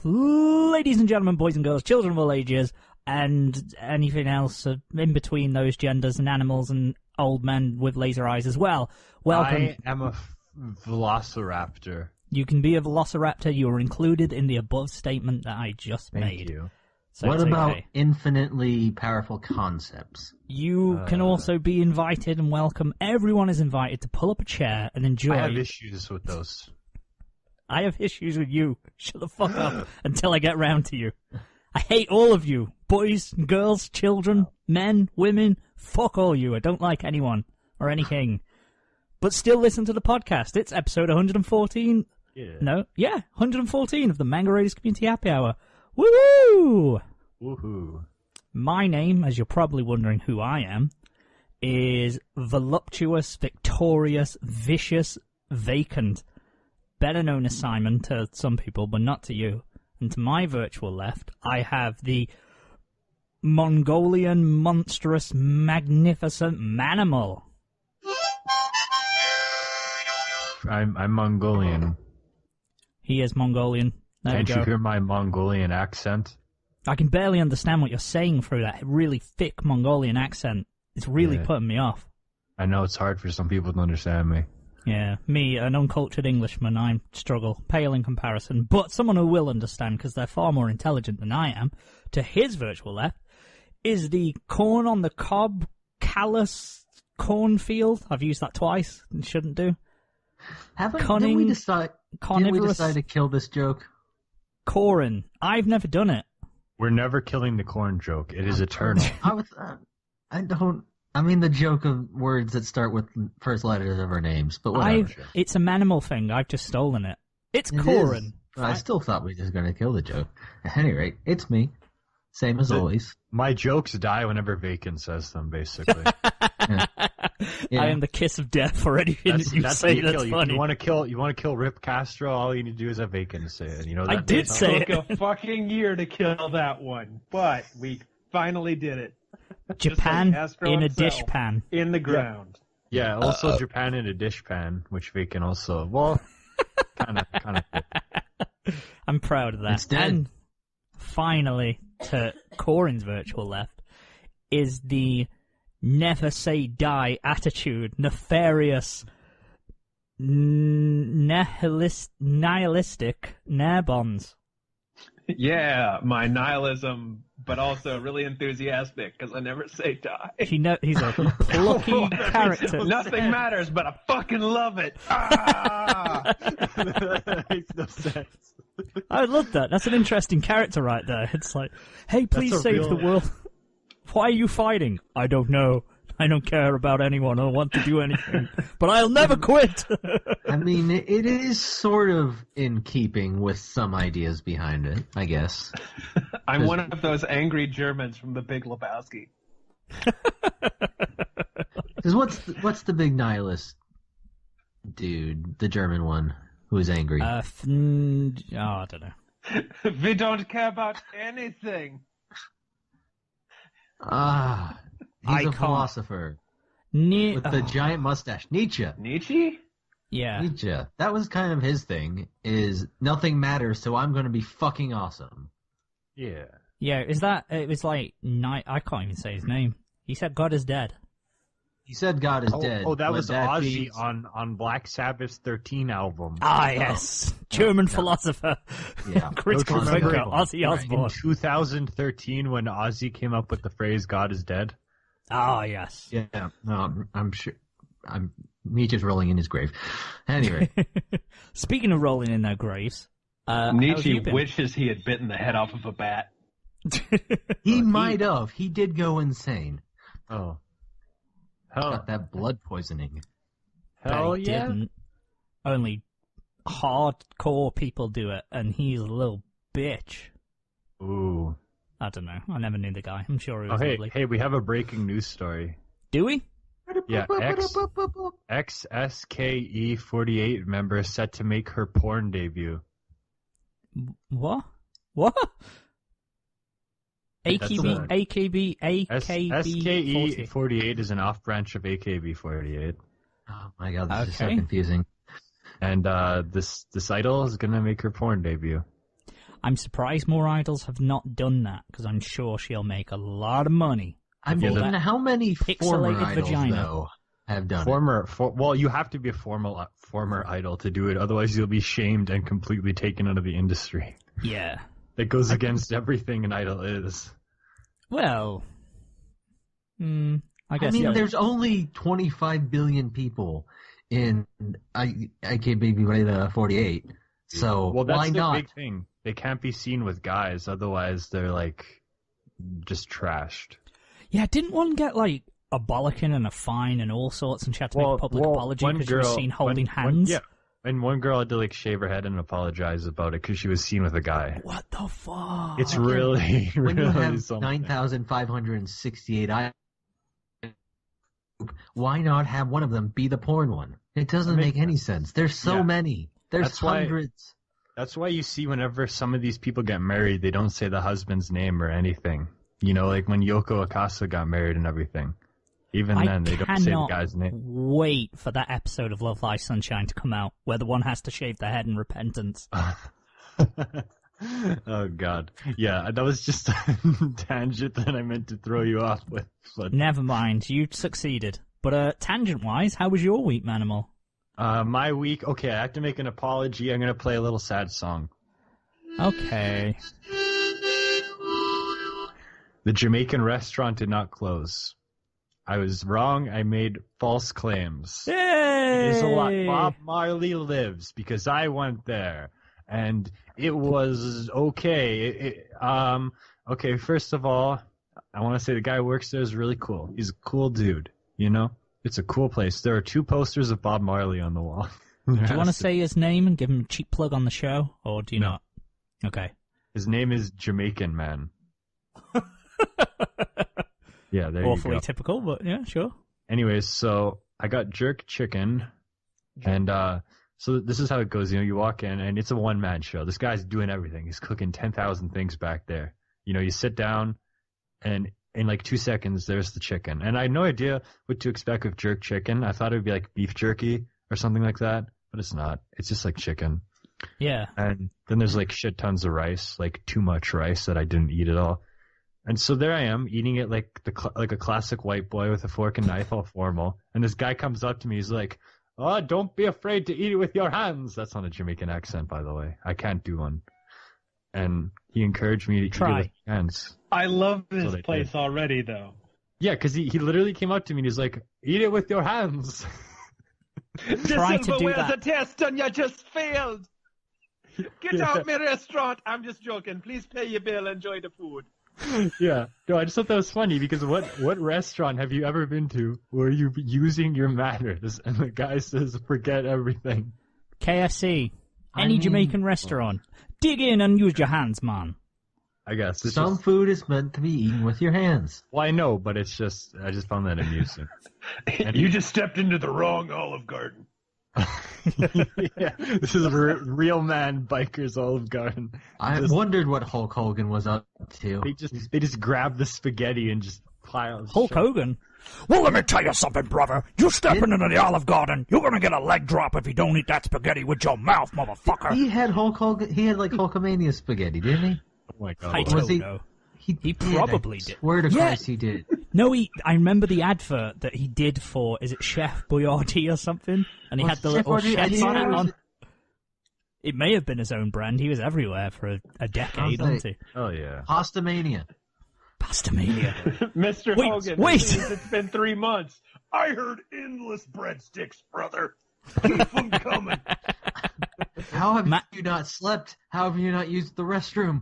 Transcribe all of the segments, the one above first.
ladies and gentlemen, boys and girls, children of all ages, and anything else in between those genders, and animals and old men with laser eyes as well. Welcome. I am a velociraptor. You can be a velociraptor. You are included in the above statement that I just made. Thank you. So what about okay. infinitely powerful concepts? You can also be invited and welcome. Everyone is invited to pull up a chair and enjoy. I have issues with those. I have issues with you. Shut the fuck up until I get round to you. I hate all of you. Boys, girls, children, men, women. Fuck all you. I don't like anyone or anything. But still listen to the podcast. It's episode 114. Yeah. No, yeah, 114 of the Manga Raiders Community Happy Hour. Woo! Woohoo. My name, as you're probably wondering who I am, is voluptuous, victorious, vicious, vacant. Better known as Simon to some people, but not to you. And to my virtual left, I have the Mongolian, monstrous, magnificent Manimal. I'm Mongolian. He is Mongolian. There Can't we go. you hear my Mongolian accent? I can barely understand what you're saying through that really thick Mongolian accent. It's really putting me off. I know it's hard for some people to understand me. Yeah, me, an uncultured Englishman, I struggle, pale in comparison. But someone who will understand, because they're far more intelligent than I am, to his virtual left, is the corn on the cob, callous cornfield. I've used that twice, and shouldn't do. Didn't we decide to kill this joke? Coryn. I've never done it. We're never killing the corn joke. It is eternal. I mean the joke of words that start with first letters of our names, but whatever. It's a Manimal thing. I've just stolen it. It's Coryn. I still thought we were just going to kill the joke. At any rate, it's me. Same as always. My jokes die whenever Vacant says them, basically. I am the kiss of death for anything that you say that's funny. You want to kill Rip Castro, all you need to do is have Vacant to say it. You know that I did say it. Took a fucking year to kill that one, but we finally did it. Japan like in a dish pan. In the ground. Yeah, also Japan in a dish pan, which Vacant also, well, kind of. I'm proud of that. It's dead. And finally, to Coryn's virtual left, is the never say die attitude, nefarious, nihilistic Nairbons. Yeah, my nihilism, but also really enthusiastic, because I never say die. He's a plucky character. Nothing matters, but I fucking love it. Ah! That makes no sense. I love that. That's an interesting character right there. It's like, hey, please save the world. Why are you fighting? I don't know. I don't care about anyone. I don't want to do anything. But I'll never quit. I mean, it is sort of in keeping with some ideas behind it, I guess. I'm one of those angry Germans from The Big Lebowski. Because what's the big nihilist dude, the German one, who is angry? I don't know. We don't care about anything. He's a philosopher with the giant mustache. Nietzsche. Yeah. Nietzsche. That was kind of his thing, is nothing matters, so I'm going to be fucking awesome. Yeah. Yeah, is that, it was like, I can't even say his name. He said God is dead. He said God is dead. Oh, that was Ozzy on Black Sabbath's 13 album. Ah, yes. German philosopher. Yeah. Critical thinker, Ozzy Osbourne. In 2013, when Ozzy came up with the phrase "God is dead." Ah, yes. Yeah, no, I'm sure. Nietzsche's rolling in his grave. Anyway. Speaking of rolling in their graves, Nietzsche wishes he had bitten the head off of a bat. He might have. He did go insane. Oh. Got that blood poisoning. Hell he yeah. didn't. Only hardcore people do it, and he's a little bitch. Ooh. I don't know. I never knew the guy. I'm sure he was lovely. Hey, we have a breaking news story. Do we? Yeah, XSKE48 member set to make her porn debut. What? AKB. SKE48 is an off-branch of AKB48. Oh my god, this is so confusing. And this idol is gonna make her porn debut. I'm surprised more idols have not done that, because I'm sure she'll make a lot of money. I mean, how many former pixelated idols, vagina. though, have done it? Well, you have to be a former idol to do it, otherwise you'll be shamed and completely taken out of the industry. Yeah. It goes against everything an idol is. Well, I guess. I mean, there's only 25 billion people in IKBB 48, so well, that's why the not? big thing. They can't be seen with guys, otherwise they're like just trashed. Yeah, didn't one get like a bollocking and a fine and all sorts, and she had to make a public apology because she was seen holding hands? Yeah, and one girl had to like shave her head and apologize about it because she was seen with a guy. What the fuck? It's really, When really you have something. 9,568 idols, why not have one of them be the porn one? It doesn't make any sense. There's so many. There's hundreds. That's why you see whenever some of these people get married, they don't say the husband's name or anything. You know, like when Yoko Akasa got married and everything. Even then, they don't say the guy's name. Wait for that episode of Love Live Sunshine to come out, where the one has to shave their head in repentance. Oh, God. Yeah, that was just a tangent that I meant to throw you off with. But... Never mind, you succeeded. But tangent-wise, how was your week, Manimal? My week, okay, I have to make an apology. I'm going to play a little sad song. Okay. The Jamaican restaurant did not close. I was wrong. I made false claims. Yay! It is a lot. Bob Marley lives because I went there. And it was okay. Okay, first of all, I want to say the guy who works there is really cool. He's a cool dude, you know? It's a cool place. There are 2 posters of Bob Marley on the wall. Do you want to say his name and give him a cheap plug on the show, or do you not? Okay. His name is Jamaican Man. Yeah, there you go. Awfully typical, but yeah, sure. Anyways, so I got jerk chicken, and so this is how it goes. You know, you walk in, and it's a one-man show. This guy's doing everything. He's cooking 10,000 things back there. You know, you sit down, and in like 2 seconds, there's the chicken. And I had no idea what to expect with jerk chicken. I thought it would be like beef jerky or something like that, but it's not. It's just like chicken. Yeah. And then there's like shit tons of rice, like too much rice that I didn't eat at all. And so there I am eating it like like a classic white boy with a fork and knife, all formal. And this guy comes up to me. He's like, "Oh, don't be afraid to eat it with your hands." That's not a Jamaican accent, by the way. I can't do one. And he encouraged me to eat it with my hands. I love this place already, though. Yeah, because he literally came up to me and he's like, "Eat it with your hands." Try to do that. a test and you just failed. Get out my restaurant. I'm just joking. Please pay your bill. Enjoy the food. Yeah. No, I just thought that was funny because what restaurant have you ever been to where you're using your manners and the guy says, "Forget everything"? KFC. Any Jamaican restaurant. Dig in and use your hands, man. I guess. Some food is meant to be eaten with your hands. Well, I know, but it's just, I just found that amusing. You just stepped into the wrong Olive Garden. Yeah, this is real man bikers Olive Garden. I wondered what Hulk Hogan was up to. They just grab the spaghetti and just pile. Hulk Hogan? Well, let me tell you something, brother. You stepping into the Olive Garden, you're gonna get a leg drop if you don't eat that spaghetti with your mouth, motherfucker. He had Hulk Hogan. He had like Hulkamania spaghetti, didn't he? Oh my God. I don't know. He probably did. Swear to Christ, he did. No, I remember the advert that he did for, is it Chef Boyardee or something? And he had the little chef's hat on. It may have been his own brand. He was everywhere for a decade, wasn't he? Oh yeah. Pastamania. Pastamania. Mr. Wait, Hogan, wait. please, it's been 3 months. I heard endless breadsticks, brother. Keep them coming. How have you not slept? How have you not used the restroom?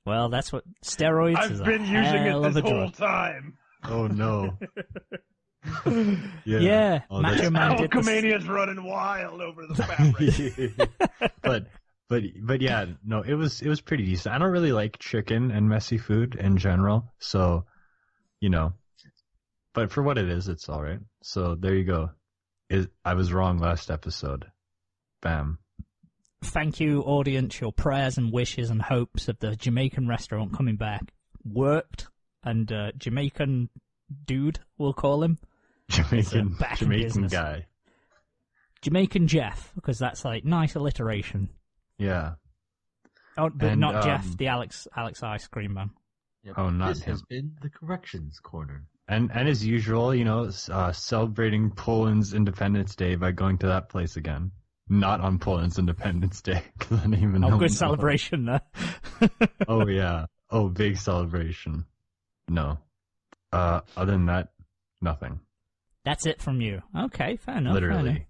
Well, that's what steroids is. I've been using it this whole time. Oh no. Yeah. Oh, Macho Man did this. Hulkamania's running wild over the fabric. But yeah, no, it was pretty decent. I don't really like chicken and messy food in general, so you know. But for what it is, it's all right. So there you go. I was wrong last episode. Bam. Thank you, audience. Your prayers and wishes and hopes of the Jamaican restaurant coming back worked, and Jamaican dude, we'll call him. Jamaican business. guy. Jamaican Jeff, because that's like nice alliteration. Yeah. Oh, but And, not Jeff, the Alex Ice Cream Man. Yep. Oh, not this him. has been the corrections corner. And as usual, celebrating Poland's Independence Day by going to that place again. Not on Poland's Independence Day, because I didn't even know. Oh, good celebration there. Oh, yeah. Oh, big celebration. No. Other than that, nothing. That's it from you. Okay, fair enough. Literally. Fair enough.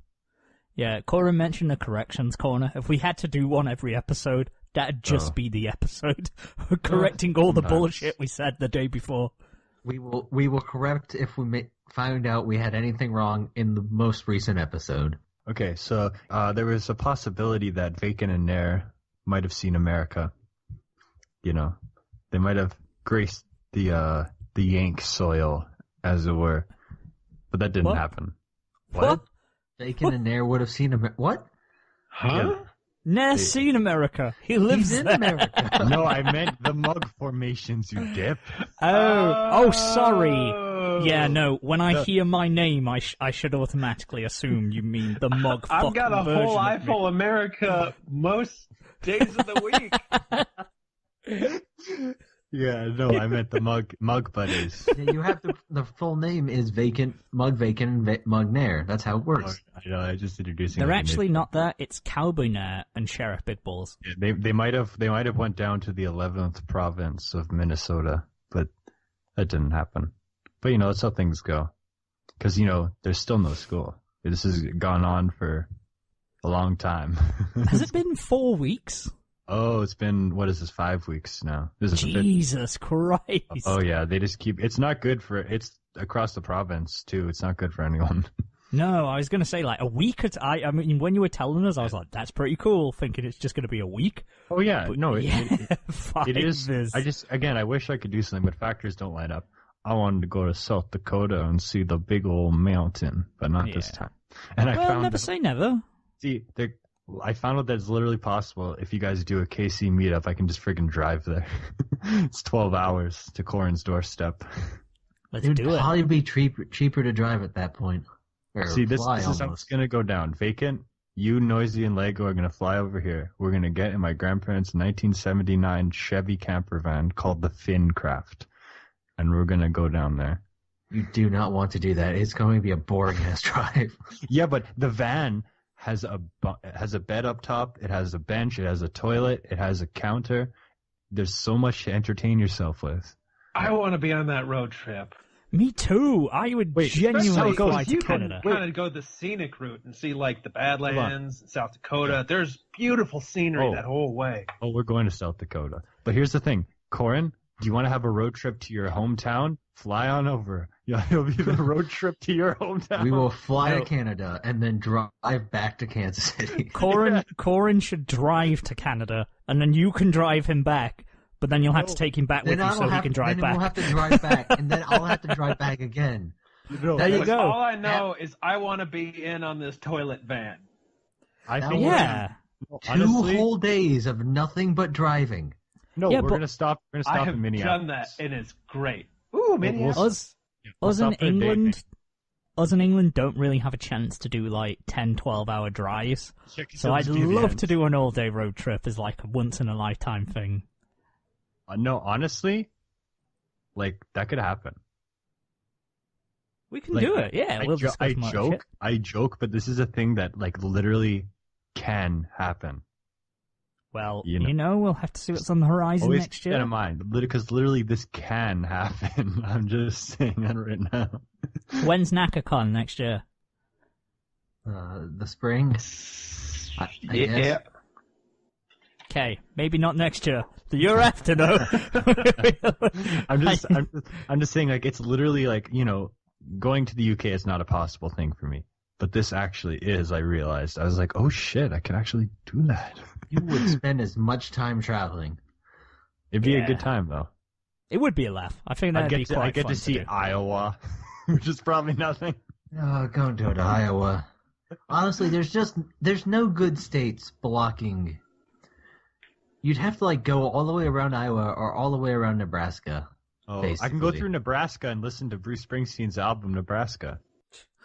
Yeah, Coryn mentioned the corrections corner. If we had to do one every episode, that'd just be the episode. Correcting all the Nice. bullshit we said the day before. We will correct if we found out we had anything wrong in the most recent episode. Okay, so there was a possibility that Vacant and Nair might have seen America. They might have graced the Yank soil, as it were. But that didn't What? happen. What? Bacon and Nair would have seen what? Huh? Nair's seen America. He lives He's in there. America. No, I meant the mug formations, you dip. Oh, sorry. Yeah, no. When I hear my name, I should automatically assume you mean the mug. I've got a fucking version whole of me. eyeful of America most days of the week. Yeah, no, I meant the mug buddies. Yeah, you have the full name is Mug Vacant, and Mug Nair. That's how it works. I know, I just introducing. They're like, actually not there. It's Cowboy Nair and Sheriff Big Balls. They might have went down to the 11th province of Minnesota, but that didn't happen. But that's how things go, because there's still no school. This has gone on for a long time. Has it been 4 weeks? Oh, it's been, what is this, 5 weeks now? This is the fifth. Jesus Christ. Oh yeah, they just keep. It's not good it's across the province too. It's not good for anyone. No, I was going to say like a week. I mean, when you were telling us, I was like, that's pretty cool, thinking it's just going to be a week. Oh yeah, But no, yeah, it is. I wish I could do something, but factors don't line up. I wanted to go to South Dakota and see the big old mountain, but not this Yeah. time. And I found never say never. I found out that it's literally possible if you guys do a KC meetup, I can just friggin' drive there. It's 12 hours to Coryn's doorstep. Let's It would do it. probably be cheaper to drive at that point. Or See, this fly is how it's almost. gonna go down. Vacant, you, Noisy, and Lego are gonna fly over here. We're gonna get in my grandparents' 1979 Chevy camper van called the Fincraft, and we're gonna go down there. You do not want to do that. It's going to be a boring ass drive. Yeah, but the van has a bed up top. It has a bench. It has a toilet. It has a counter. There's so much to entertain yourself with. I want to be on that road trip. Me too. I would Wait, genuinely so fly to you Canada. can kind of go the scenic route and see like the Badlands, South Dakota. There's beautiful scenery Oh. that whole way. Oh, we're going to South Dakota. But here's the thing, Coryn, do you want to have a road trip to your hometown? Fly on over. Yeah, it'll be the road trip to your hometown. We will fly No. to Canada and then drive back to Kansas City. Coryn should drive to Canada, and then you can drive him back. But then you'll have to take him back with Then you so he can drive then back. we'll have to drive back, and then I'll have to drive back again. No, There you Look, go. All I know is I want to be in on this toilet van. I That think would- Yeah. honestly, 2 whole days of nothing but driving. no, Yeah, we're but- gonna stop. We're gonna I stop have in Minneapolis. done that, and it's great. Ooh, Minneapolis. Us, We'll us in stop for a day, England, don't really have a chance to do like 10, 12-hour drives. mate. So I'd Just do the love ends. to do an all-day road trip as like a once-in-a-lifetime thing. No, honestly, like that could happen. We can Like, do it, yeah. We'll discuss more shit. I joke, but this is a thing that like literally can happen. Well, you know. we'll have to see what's on the horizon Always next keep that year. in mind, because literally this can happen. I'm just saying that right now. When's NACACon next year? The spring. I Yeah. guess. Okay, maybe not next year. The year after, though. I'm just saying, like, it's literally like, going to the UK is not a possible thing for me. But this actually is, I realized. I was like, oh shit, I can actually do that. You would spend as much time traveling. It'd be Yeah. a good time, though. It would be a laugh. I think I that'd be quite get fun to see do. Iowa, which is probably nothing. Oh, go to Iowa. Honestly, there's no good states blocking. You'd have to go all the way around Iowa or all the way around Nebraska. Oh, I can go Basically. through Nebraska and listen to Bruce Springsteen's album, Nebraska.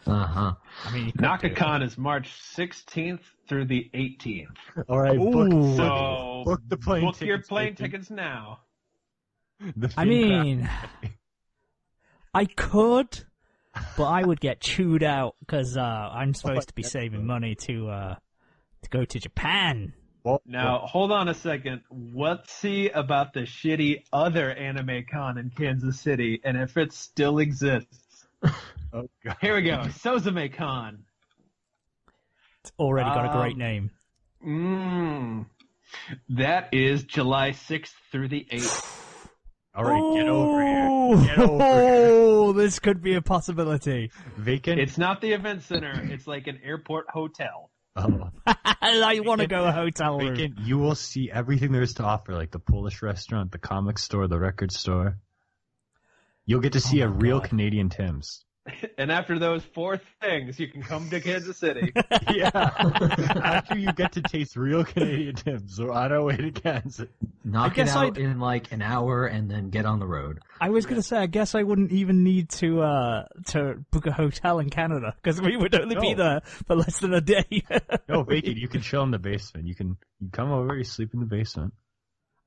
Uh-huh. I mean, you could do it. Nakacon is March 16th through the 18th. All right, Ooh. So book the plane book your tickets, plane Bacon. tickets now. I mean, I could, but I would get chewed out because I'm supposed to be saving money to go to Japan. Now, hold on a second. Let's see about the shitty other anime con in Kansas City, and if it still exists. Oh, God. Here we go. Suzume Con. It's already got a great name. That is July 6th through the 8th. All right, get over here. Get over here. Oh, this could be a possibility. Vacant? It's not the event center. It's like an airport hotel. Oh. I want to go a hotel room. Vacant, you will see everything there is to offer, like the Polish restaurant, the comic store, the record store. You'll get to see a real God. Canadian Tim's. And after those 4 things, you can come to Kansas City. Yeah. After you get to taste real Canadian Tim's, we're on our way to Kansas. Knock it guess out I'd- in like an hour and then get on the road. I was going to say, I guess I wouldn't even need to book a hotel in Canada because we would only be No. there for less than a day. No, Vacant, you can chill in the basement. You come over, you sleep in the basement.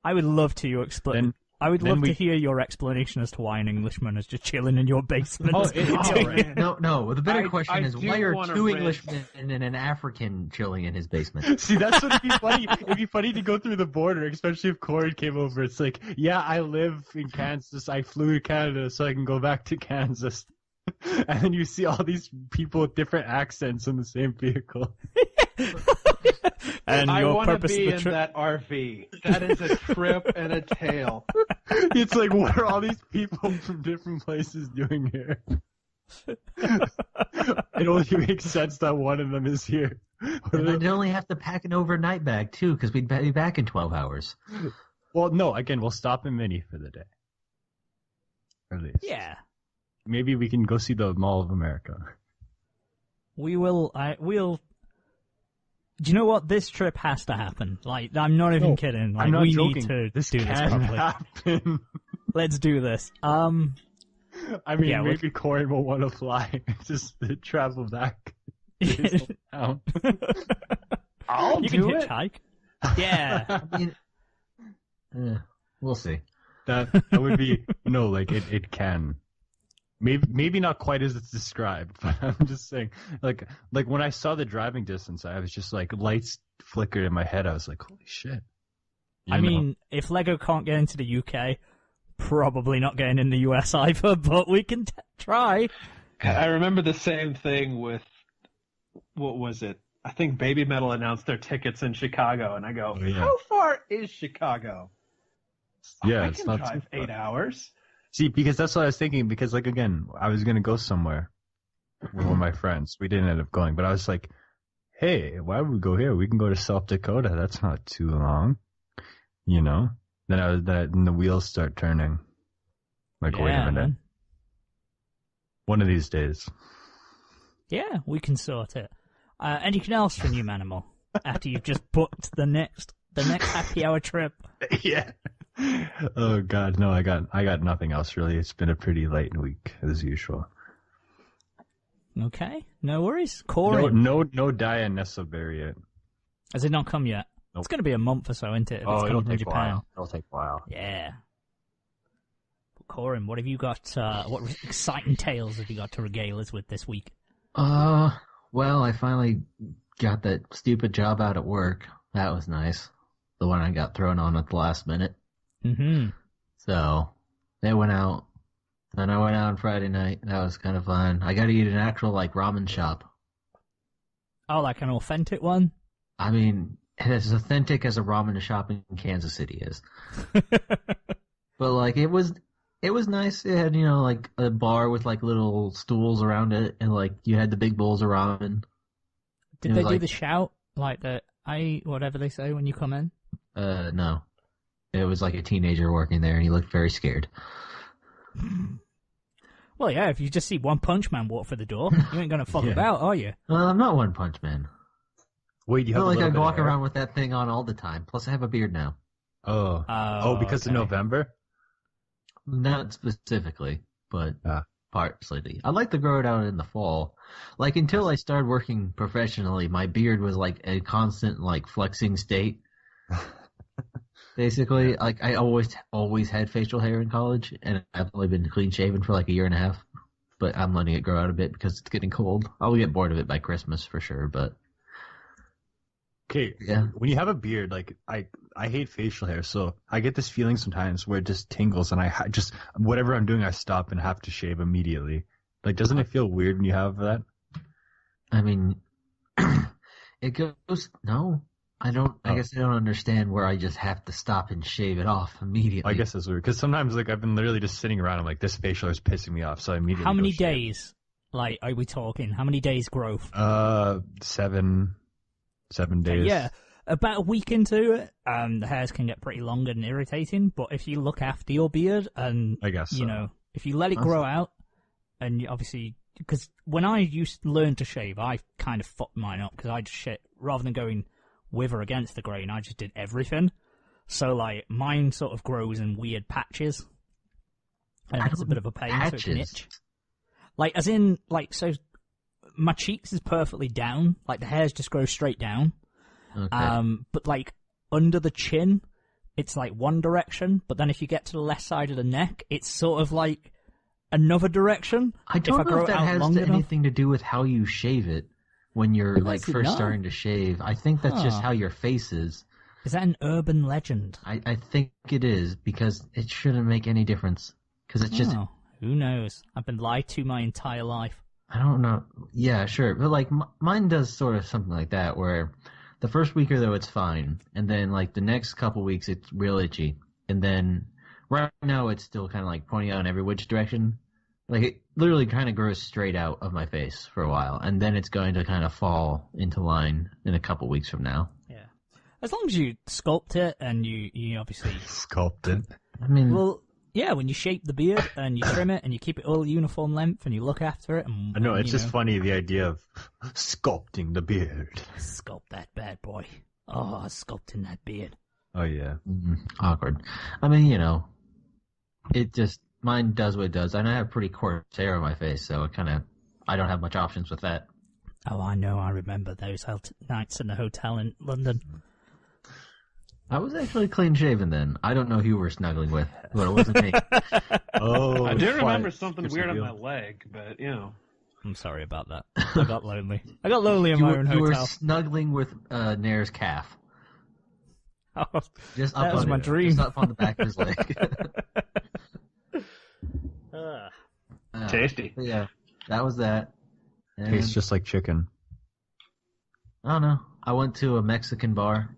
I would love to explain. Then- I would then love to we- hear your explanation as to why an Englishman is just chilling in your basement. man. No. The better I question is, do why are wanna 2 rent- Englishmen and an African chilling in his basement? See, that's what it'd be funny. It'd be funny to go through the border, especially if Coryn came over. It's like, yeah, I live in Kansas. I flew to Canada so I can go back to Kansas. And then you see all these people with different accents in the same vehicle. And I your want to purpose be of the in trip. that RV. That is a trip and a tale. It's like, what are all these people from different places doing here? It only makes sense that one of them is here. And I'd only have to pack an overnight bag, too, because we'd be back in 12 hours. Well, no, again, we'll stop in Minnie for the day. At least. Yeah, Maybe we can go see the Mall of America. we will. We'll. Do you know what? This trip has to happen. Like, I'm not even No, kidding. Like, I'm not we joking. need to This do this can properly. happen. Let's do this. I mean, Yeah, maybe Coryn will want to fly just to travel back to his hometown. I'll You can do it. hitchhike. Yeah. I mean, we'll see. That would be like it can. Maybe not quite as it's described, but I'm just saying, like when I saw the driving distance, I was just like lights flickered in my head. I was like, holy shit. You I know? mean, if Lego can't get into the UK, probably not getting in the US either, but we can try. I remember the same thing with, what was it? I think Baby Metal announced their tickets in Chicago, and I go, Oh, yeah. how far is Chicago? Yeah, I it's can not drive too far. 8 hours. See, because that's what I was thinking. Because like again, I was gonna go somewhere with one of my friends. We didn't end up going, but I was like, hey, why would we go here? We can go to South Dakota. That's not too long, you know. Then the wheels start turning. Like, wait a Yeah, minute. man. One of these days. Yeah, we can sort it. Anything else for New Manimal after you've just booked the next happy hour trip? Yeah. Oh God, no! I got nothing else really. It's been a pretty late week as usual. Okay, no worries. Coryn, No Dia Nesoberi yet. has it not come yet? Nope. It's going to be a month or so, isn't it? If it's coming from Japan. It'll take a while. Yeah. But Coryn, what have you got? What exciting tales have you got to regale us with this week? Well, I finally got that stupid job out at work. That was nice. The one I got thrown on at the last minute. Mm-hmm. So, they went out. Then I went out on Friday night. That was kind of fun. I got to eat an actual, ramen shop. Oh, like an authentic one? I mean, as authentic as a ramen shop in Kansas City is. But, it was nice. It had, a bar with, little stools around it, and, you had the big bowls of ramen. Did It they was do the shout? Like the, whatever they say when you come in? No. It was a teenager working there, and he looked very scared. Well, yeah, if you just see One Punch Man walk through the door, you ain't going to fuck Yeah. about, are you? I'm not One Punch Man. Wait, you It's have not a like little I bit walk of hair? around with that thing on all the time. Plus, I have a beard now. Oh, because of okay. November. Not specifically, but partially. I'd like to grow it out in the fall. Like, until I started working professionally, my beard was like a constant, like, flexing state. Basically, like, I always had facial hair in college, and I've only been clean shaven for like a year and a half. But I'm letting it grow out a bit because it's getting cold. I'll get bored of it by Christmas for sure, but... Okay, Yeah. when you have a beard, like, I hate facial hair, so I get this feeling sometimes where it just tingles, and I just, whatever I'm doing, I stop and have to shave immediately. Like, doesn't it feel weird when you have that? I mean, it goes... No, I don't... I guess I don't understand where I just have to stop and shave it off immediately. I guess that's weird, because sometimes, like, I've been literally just sitting around, I'm like, this facial hair is pissing me off, so I immediately How many go shave. days, like, are we talking? How many days growth? 7 days. Yeah, about a week into it, the hairs can get pretty long and irritating. But if you look after your beard and I guess you so. know, if you let it grow out, and you obviously, because when I used to learn to shave, I kind of fucked mine up because I just rather than going with or against the grain, I just did everything. So like mine sort of grows in weird patches, and it's a bit of a pain. So it can itch. Like as in like so. My cheeks is perfectly down, like the hairs just grow straight down. Okay. But like under the chin, it's like one direction. But then if you get to the left side of the neck, it's sort of like another direction. I don't know if that has anything to do with how you shave it when you're like first starting to shave. I think that's just how your face is. Is that an urban legend? I think it is because it shouldn't make any difference because it's just. Who knows? I've been lied to my entire life. I don't know. Yeah, sure. But, like, mine does sort of something like that, where the first week or though it's fine, and then, like, the next couple weeks it's real itchy. And then, right now it's still kind of, like, pointing out in every which direction. Like, it literally kind of grows straight out of my face for a while, and then it's going to kind of fall into line in a couple weeks from now. Yeah. As long as you sculpt it, and you obviously... Sculpt it? I mean... Well... Yeah, when you shape the beard and you trim it and you keep it all uniform length and you look after it. And, I know, it's just funny, the idea of sculpting the beard. Sculpt that bad boy. Oh, sculpting that beard. Oh, yeah. Awkward. I mean, you know, it just, mine does what it does. And I have pretty coarse hair on my face, so it kind of, I don't have much options with that. Oh, I know, I remember those nights in the hotel in London. I was actually clean shaven then. I don't know who you were snuggling with, but it wasn't me. Oh, I do remember something weird on my leg, but you know. I'm sorry about that. I got lonely. I got lonely in my own hotel. You were snuggling with Nair's calf. Oh, Just up that was on my dream. Just up on the back of his leg. Tasty. Yeah, that was that. And, tastes just like chicken. I don't know. I went to a Mexican bar.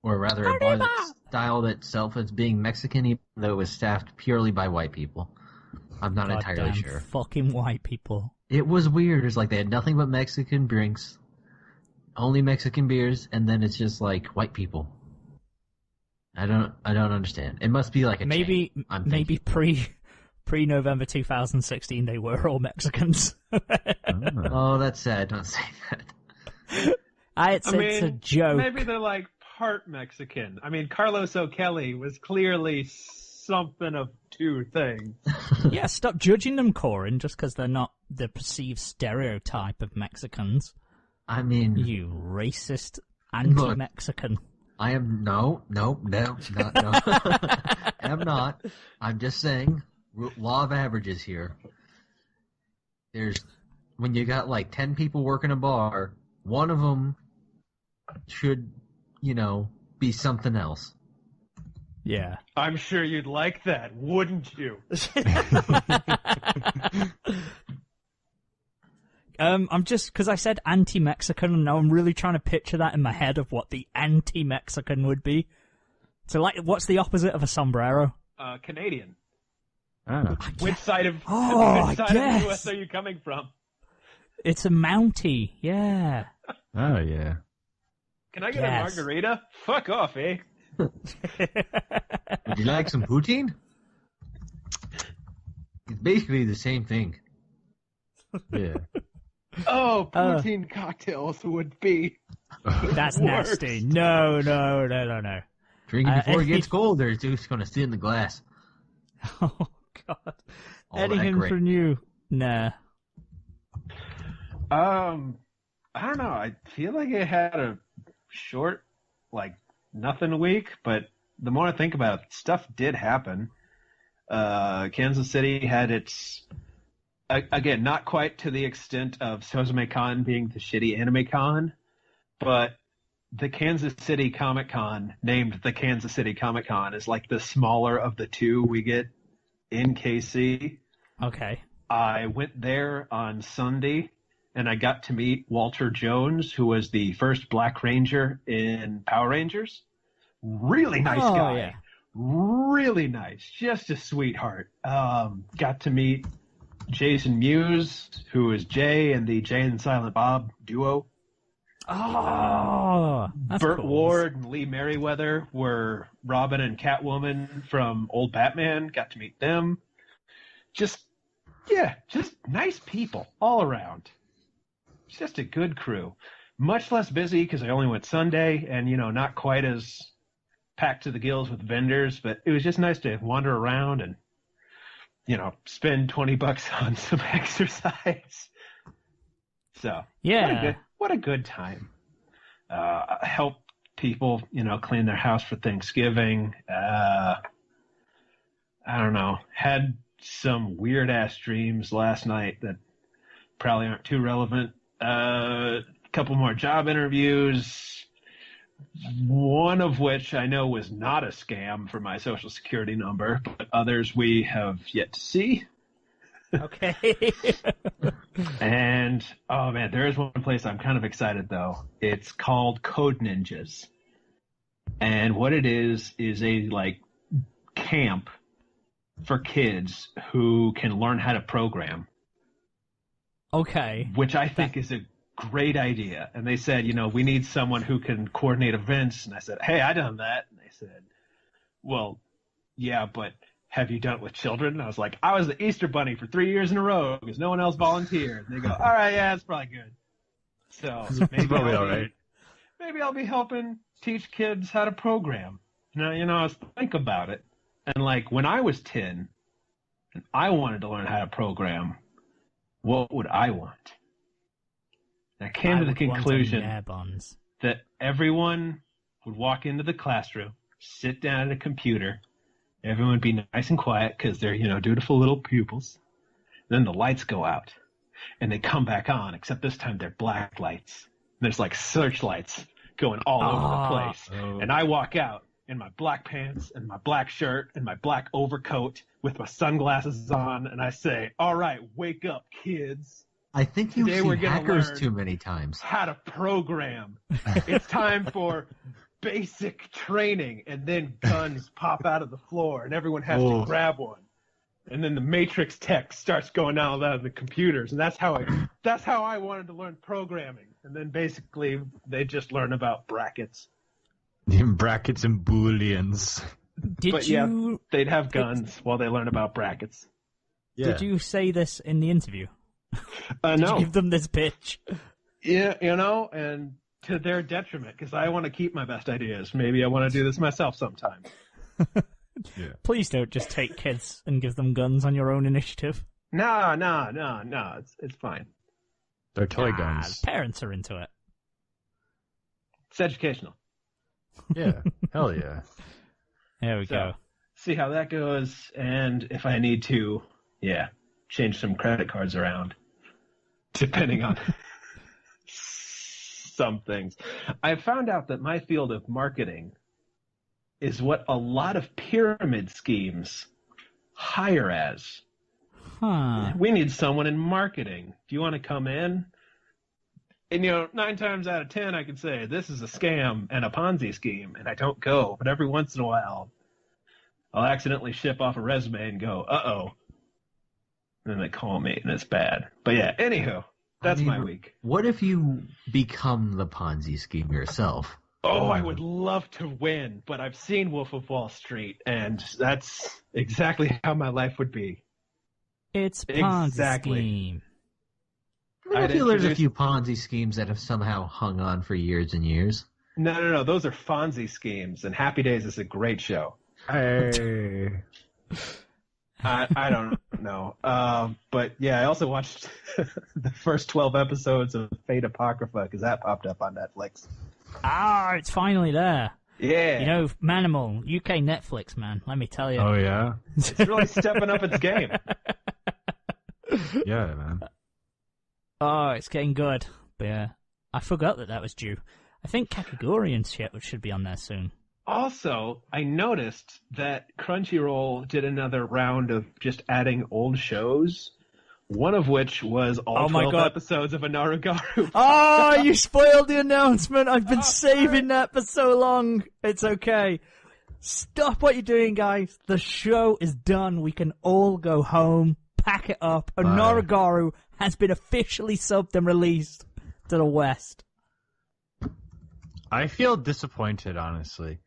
Or rather, a bar that styled itself as being Mexican, even though it was staffed purely by white people. I'm not entirely sure. Fucking white people. It was weird. It's like they had nothing but Mexican drinks, only Mexican beers, and then it's just like white people. I don't understand. It must be like a maybe chain, maybe pre-November 2016 they were all Mexicans. Oh, that's sad. Don't say that. It's a joke. Maybe they're like part Mexican. I mean, Carlos O'Kelly was clearly something of two things. Yeah, stop judging them, Coryn, just because they're not the perceived stereotype of Mexicans. I mean... You racist anti-Mexican. Look, I am... No. I'm not. I'm just saying, law of averages here. When you got like 10 people working a bar, one of them should... be something else. Yeah. I'm sure you'd like that, wouldn't you? I'm just, because I said anti-Mexican, and now I'm really trying to picture that in my head of what the anti-Mexican would be. So, like, what's the opposite of a sombrero? Canadian. Ah. Which side of Oh, the U.S. are you coming from? It's a Mountie, yeah. Oh, yeah. Can I get a margarita? Fuck off, eh? Would you like some poutine? It's basically the same thing. Yeah. Oh, poutine cocktails would be That's worst. nasty. No. Drink it before it gets cold, or it's just going to stay in the glass. Oh, God. all that Anything great. from you? Nah. I don't know. I feel like it had a short, nothing week, but the more I think about it, stuff did happen. Kansas City had its, again, not quite to the extent of Suzume-Con being the shitty anime con, but the Kansas City Comic Con, named the Kansas City Comic Con, is like the smaller of the two we get in KC. Okay. I went there on Sunday, and I got to meet Walter Jones, who was the first Black Ranger in Power Rangers. Really nice guy. Yeah. Really nice. Just a sweetheart. Got to meet Jason Mewes, who is Jay and the Jay and Silent Bob duo. Oh, that's Burt cool. Ward and Lee Merriweather were Robin and Catwoman from Old Batman. Got to meet them. Just nice people all around. Just a good crew. Much less busy because I only went Sunday and, not quite as packed to the gills with vendors, but it was just nice to wander around and, spend $20 on some exercise. So, Yeah. what a good time. Help people, clean their house for Thanksgiving. I don't know. Had some weird ass dreams last night that probably aren't too relevant. A couple more job interviews, one of which I know was not a scam for my social security number, but others we have yet to see. Okay. And, oh man, there is one place I'm kind of excited though. It's called Code Ninjas. And what it is a camp for kids who can learn how to program. Okay. Which I think is a great idea. And they said, we need someone who can coordinate events. And I said, hey, I done that. And they said, well, yeah, but have you done it with children? And I was like, I was the Easter Bunny for 3 years in a row because no one else volunteered. And they go, all right, yeah, that's probably good. So maybe probably all right. Maybe I'll be helping teach kids how to program. Now, I was thinking about it. And when I was 10 and I wanted to learn how to program, what would I want? And I came to the conclusion that everyone would walk into the classroom, sit down at a computer, everyone would be nice and quiet because they're, dutiful little pupils. Then the lights go out and they come back on, except this time they're black lights. And there's searchlights going all over the place. Oh. And I walk out in my black pants and my black shirt and my black overcoat with my sunglasses on, and I say, all right, wake up, kids. I think you've Today we're seen gonna Hackers learn too many times. How to program. It's time for basic training, and then guns pop out of the floor, and everyone has to grab one. And then the Matrix text starts going out of the computers, and that's how I wanted to learn programming. And then basically they just learn about brackets. Brackets and booleans. Yeah, they'd have guns while they learn about brackets. Yeah. Did you say this in the interview? No. Did you give them this pitch? Yeah, and to their detriment, because I want to keep my best ideas. Maybe I want to do this myself sometime. Yeah. Please don't just take kids and give them guns on your own initiative. No. It's fine. They're toy guns. Parents are into it. It's educational. Yeah. Hell yeah. There we go. See how that goes, and if I need to, change some credit cards around, depending on some things. I found out that my field of marketing is what a lot of pyramid schemes hire as. Huh. We need someone in marketing. Do you want to come in? And, 9 times out of 10, I can say, this is a scam and a Ponzi scheme, and I don't go. But every once in a while, I'll accidentally ship off a resume and go, uh-oh. And then they call me, and it's bad. But yeah, anywho, that's my week. What if you become the Ponzi scheme yourself? Oh, I would love to win, but I've seen Wolf of Wall Street, and that's exactly how my life would be. It's Ponzi scheme. I feel there's a few Ponzi schemes that have somehow hung on for years and years. No. Those are Fonzie schemes, and Happy Days is a great show. Hey. I don't know. But yeah, I also watched the first 12 episodes of Fate Apocrypha because that popped up on Netflix. Ah, it's finally there. Yeah. You know, Manimal, UK Netflix, man, let me tell you. Oh, yeah? It's really stepping up its game. Yeah, man. Oh, it's getting good. But yeah, I forgot that was due. I think Kakagori and shit should be on there soon. Also, I noticed that Crunchyroll did another round of just adding old shows, one of which was all 12 episodes of Onara Garou. Oh, you spoiled the announcement. I've been saving that for so long. It's okay. Stop what you're doing, guys. The show is done. We can all go home, pack it up. Onara Garou has been officially subbed and released to the West. I feel disappointed, honestly.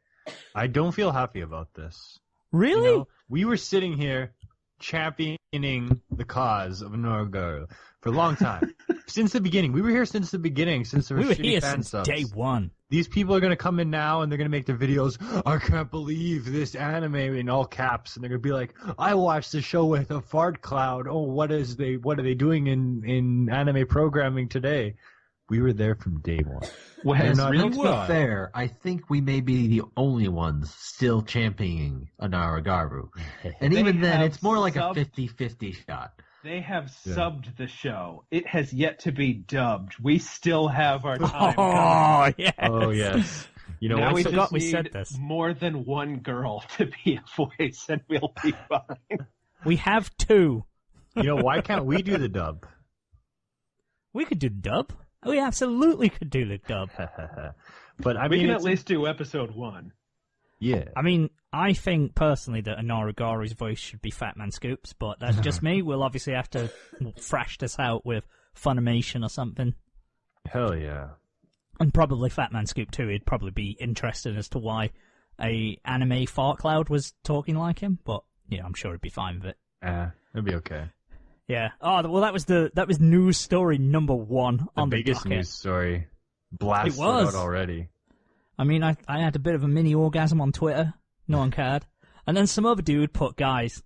I don't feel happy about this. Really? You know, we were sitting here championing the cause of Onara Garou for a long time. Since the beginning. We were here since the beginning, since there were shitty fan subs. Day one. These people are going to come in now and they're going to make their videos, I can't believe this anime in all caps. And they're going to be like, I watched the show with a fart cloud. Oh, what are they doing in anime programming today? We were there from day one. Well, really to be fair, I think we may be the only ones still championing Onara Garou. And even then, it's more like a 50-50 shot. They have subbed the show. It has yet to be dubbed. We still have our time. Oh, yes. Oh, yes. You know, now we forgot just we need said this. more than one girl to be a voice, and we'll be fine. We have two. You know, why can't we do the dub? We could do the dub. We absolutely could do the dub. But I We mean, can at least do episode 1. Yeah. I mean, I think personally that Onara Garou's voice should be Fat Man Scoops, but that's just me. We'll obviously have to thrash this out with Funimation or something. Hell yeah. And probably Fat Man Scoop too. He'd probably be interested as to why a anime fart cloud was talking like him, but yeah, I'm sure he'd be fine with it. It'll be okay. Yeah. Oh, well, that was news story number 1 on the biggest docket. news story. Blasted It was. out already. I mean, I had a bit of a mini orgasm on Twitter. No one cared. And then some other dude put, guys,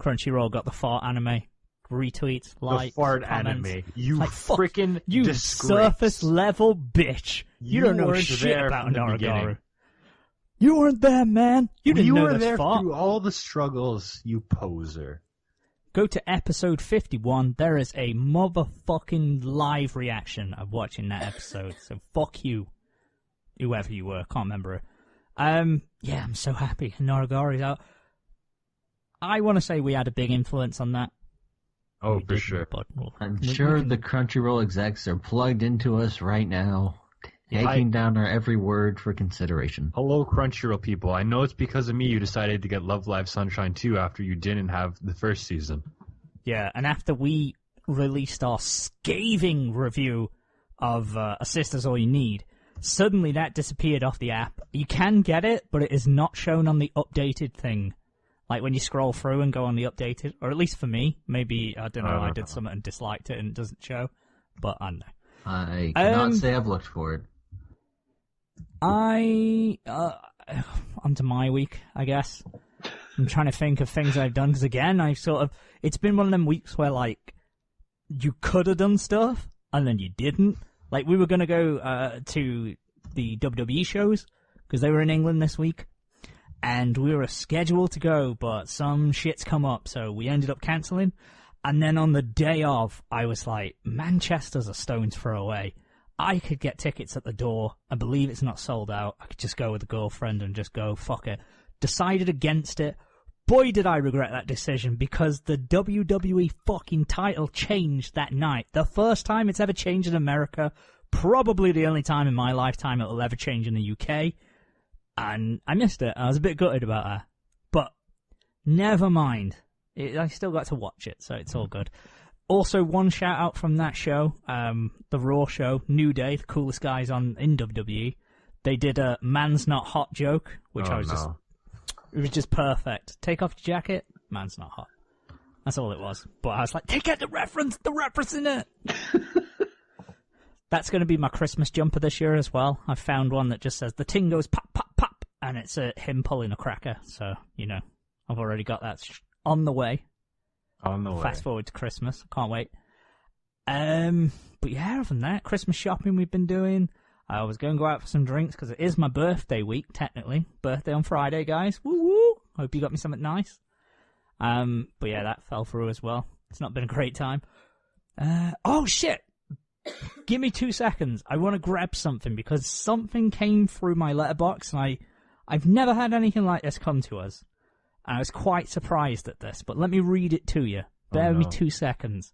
Crunchyroll got the fart anime. Retweets, likes, The fart comments. anime. You Like, fuck freaking you disgrace. surface level bitch. You don't know weren't shit there about from the Onara beginning. Garou. You weren't there, man. You didn't know were that's there fart. through all the struggles, you poser. Go to episode 51. There is a motherfucking live reaction of watching that episode. So fuck you, whoever you were. Can't remember it. Yeah, I'm so happy. Onara Garou's out. I want to say we had a big influence on that. Oh, We for didn't, sure. but I'm sure the Crunchyroll execs are plugged into us right now, taking down our every word for consideration. Hello, Crunchyroll people. I know it's because of me you decided to get Love Live Sunshine 2 after you didn't have the first season. Yeah, and after we released our scathing review of A Sister's All You Need, suddenly that disappeared off the app. You can get it, but it is not shown on the updated thing. Like when you scroll through and go on the updated, or at least for me, maybe, I don't know, I did something and disliked it and it doesn't show, but I don't know. I cannot say I've looked for it. Onto my week, I guess. I'm trying to think of things I've done, because again, it's been one of them weeks where, like, you could have done stuff, and then you didn't. Like, we were going to go to the WWE shows, because they were in England this week, and we were scheduled to go, but some shit's come up, so we ended up cancelling. And then on the day of, I was like, Manchester's a stone's throw away. I could get tickets at the door. I believe it's not sold out. I could just go with a girlfriend and just go, fuck it. Decided against it. Boy, did I regret that decision, because the WWE fucking title changed that night. The first time it's ever changed in America. Probably the only time in my lifetime it'll ever change in the UK. And I missed it. I was a bit gutted about that. But never mind. I still got to watch it, so it's all good. Also, one shout out from that show, the Raw show, New Day, the coolest guys in WWE. They did a man's not hot joke, which it was just perfect. Take off your jacket, man's not hot. That's all it was. But I was like, take out the reference in it. That's going to be my Christmas jumper this year as well. I found one that just says, the ting goes pop, pop, pop, and it's him pulling a cracker. So, you know, I've already got that on the way. Oh, no way. Fast forward to Christmas. Can't wait. But yeah, other than that, Christmas shopping we've been doing. I was going to go out for some drinks because it is my birthday week, technically. Birthday on Friday, guys. Woo woo! Hope you got me something nice. But yeah, that fell through as well. It's not been a great time. Oh shit! Give me 2 seconds. I want to grab something because something came through my letterbox and I've never had anything like this come to us. And I was quite surprised at this, but let me read it to you. Bear with me 2 seconds.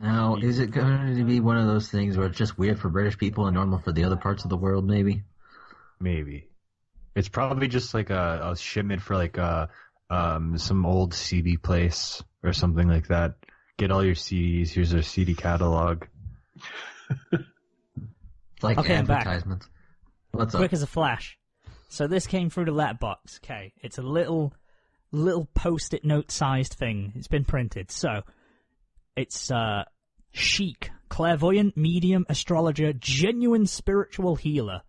Now, is it going to be one of those things where it's just weird for British people and normal for the other parts of the world, maybe? Maybe. It's probably just like a shipment for like some old CD place or something like that. Get all your CDs. Here's our CD catalog. It's like Okay, I'm back. advertisements. What's up? Quick as a flash. So this came through the letterbox. Okay, it's a little post-it note-sized thing. It's been printed. So it's chic, clairvoyant, medium, astrologer, genuine spiritual healer,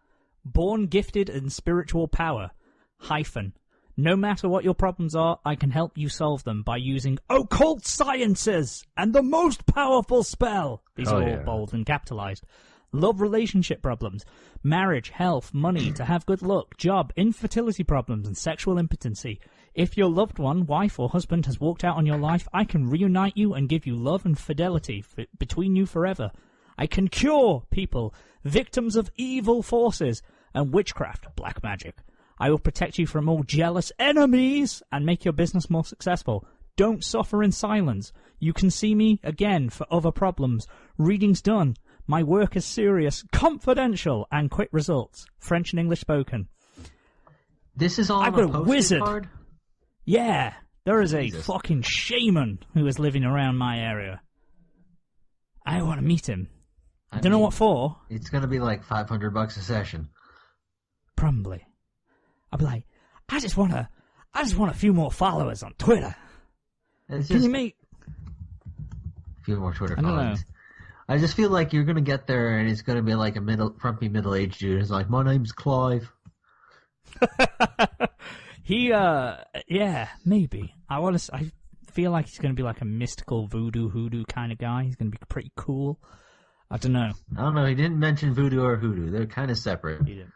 born gifted in spiritual power. Hyphen. No matter what your problems are, I can help you solve them by using occult sciences and the most powerful spell. These are all bold and capitalized. Love relationship problems, marriage, health, money, to have good luck, job, infertility problems, and sexual impotency. If your loved one, wife, or husband has walked out on your life, I can reunite you and give you love and fidelity between you forever. I can cure people, victims of evil forces, and witchcraft, black magic. I will protect you from all jealous enemies and make your business more successful. Don't suffer in silence. You can see me again for other problems. Reading's done. My work is serious, confidential, and quick results. French and English spoken. This is all I've on got a post-it wizard. card? Yeah, there is a Jesus. fucking shaman who is living around my area. I want to meet him. I Don't know mean, what for. It's going to be like $500 a session. Probably. I'll be like, I just want a few more followers on Twitter. It's Can just you make? a few more Twitter I don't followers. I just feel like you're going to get there and it's going to be like a frumpy middle-aged dude who's like, my name's Clive. Yeah, maybe. I feel like he's going to be like a mystical hoodoo kind of guy. He's going to be pretty cool. I don't know. I don't know, he didn't mention voodoo or hoodoo. They're kind of separate. He didn't.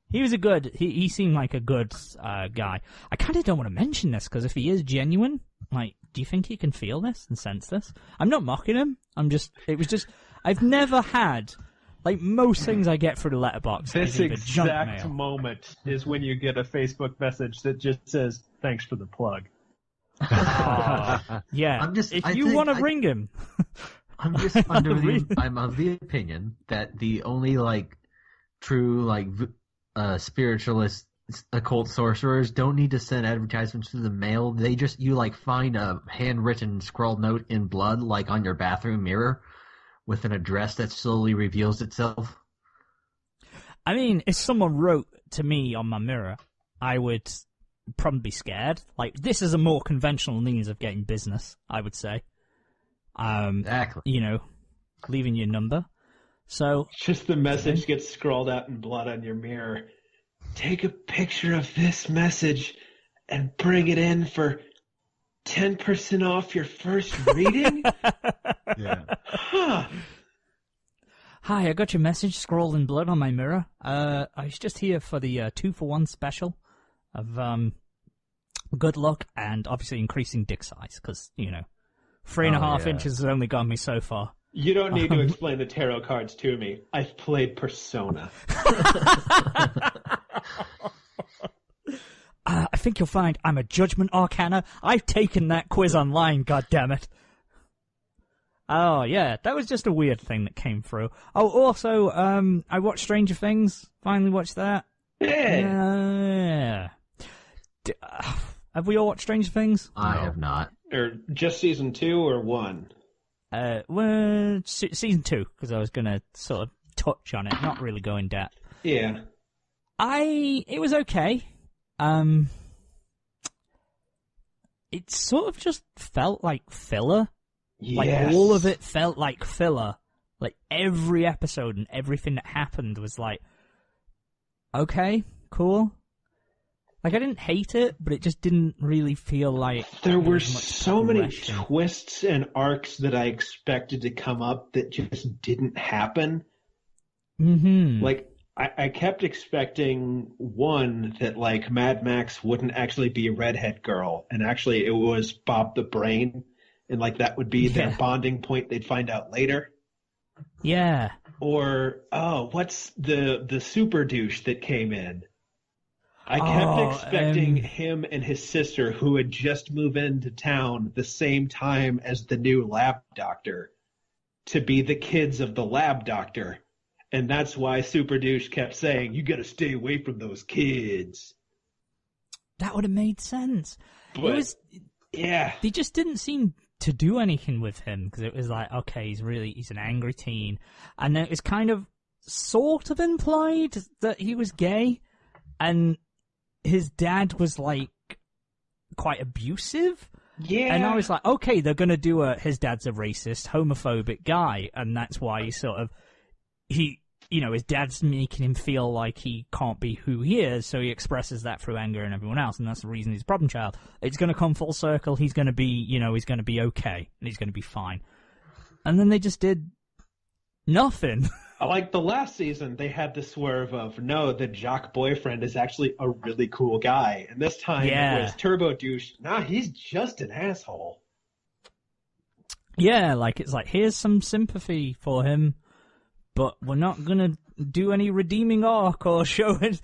He was a good. He seemed like a good guy. I kind of don't want to mention this because if he is genuine, like, do you think he can feel this and sense this? I'm not mocking him. I've never had, like most things I get through the letterbox. This is either junk exact mail. moment is when you get a Facebook message that just says, "Thanks for the plug." Yeah. I if you want to ring him, I'm just I'm of the opinion that the only like true like spiritualist occult sorcerers don't need to send advertisements through the mail. They just you like find a handwritten scrawled note in blood like on your bathroom mirror with an address that slowly reveals itself. I mean, if someone wrote to me on my mirror, I would probably be scared. Like, this is a more conventional means of getting business, I would say. Exactly. You know, leaving your number. So Just the message gets scrawled out in blood on your mirror. Take a picture of this message and bring it in for 10% off your first reading? Yeah. Huh. hi, I got your message scrawled in blood on my mirror. I was just here for the 2-for-1 special of good luck and obviously increasing dick size because, you know, 3.5 inches has only got me so far. You don't need to explain the tarot cards to me. I've played Persona. I think you'll find I'm a Judgment Arcana. I've taken that quiz online, goddammit. Oh, yeah, that was just a weird thing that came through. Oh, also, I watched Stranger Things. Finally watched that. Yeah. Have we all watched Stranger Things? I have not. Or just season 2 or 1? Well, season 2, because I was going to sort of touch on it, not really go in depth. Yeah. It was okay. It sort of just felt like filler. Like, Yes. all of it felt like filler. Like, every episode and everything that happened was like, okay, cool. Like, I didn't hate it, but it just didn't really feel like There were was much so many progression. twists and arcs that I expected to come up that just didn't happen. Mm-hmm. Like, I kept expecting one that like Mad Max wouldn't actually be a redhead girl, and actually it was Bob the Brain, and like that would be their bonding point. They'd find out later. Yeah. Or what's the super douche that came in? I kept expecting him and his sister, who had just moved into town the same time as the new lab doctor, to be the kids of the lab doctor. And that's why Super Douche kept saying, you gotta stay away from those kids. That would have made sense. But, yeah. They just didn't seem to do anything with him, because it was like, okay, he's an angry teen. And then it was kind of, sort of implied that he was gay, and his dad was like, quite abusive. Yeah. And I was like, okay, they're gonna do his dad's a racist, homophobic guy, and that's why his dad's making him feel like he can't be who he is, so he expresses that through anger and everyone else, and that's the reason he's a problem child. It's going to come full circle. He's going to be, he's going to be okay, and he's going to be fine. And then they just did nothing. Like the last season, they had the swerve of, no, the jock boyfriend is actually a really cool guy. And this time it was Turbo Douche. Nah, he's just an asshole. Yeah, like, it's like, here's some sympathy for him, but we're not gonna do any redeeming arc or show it,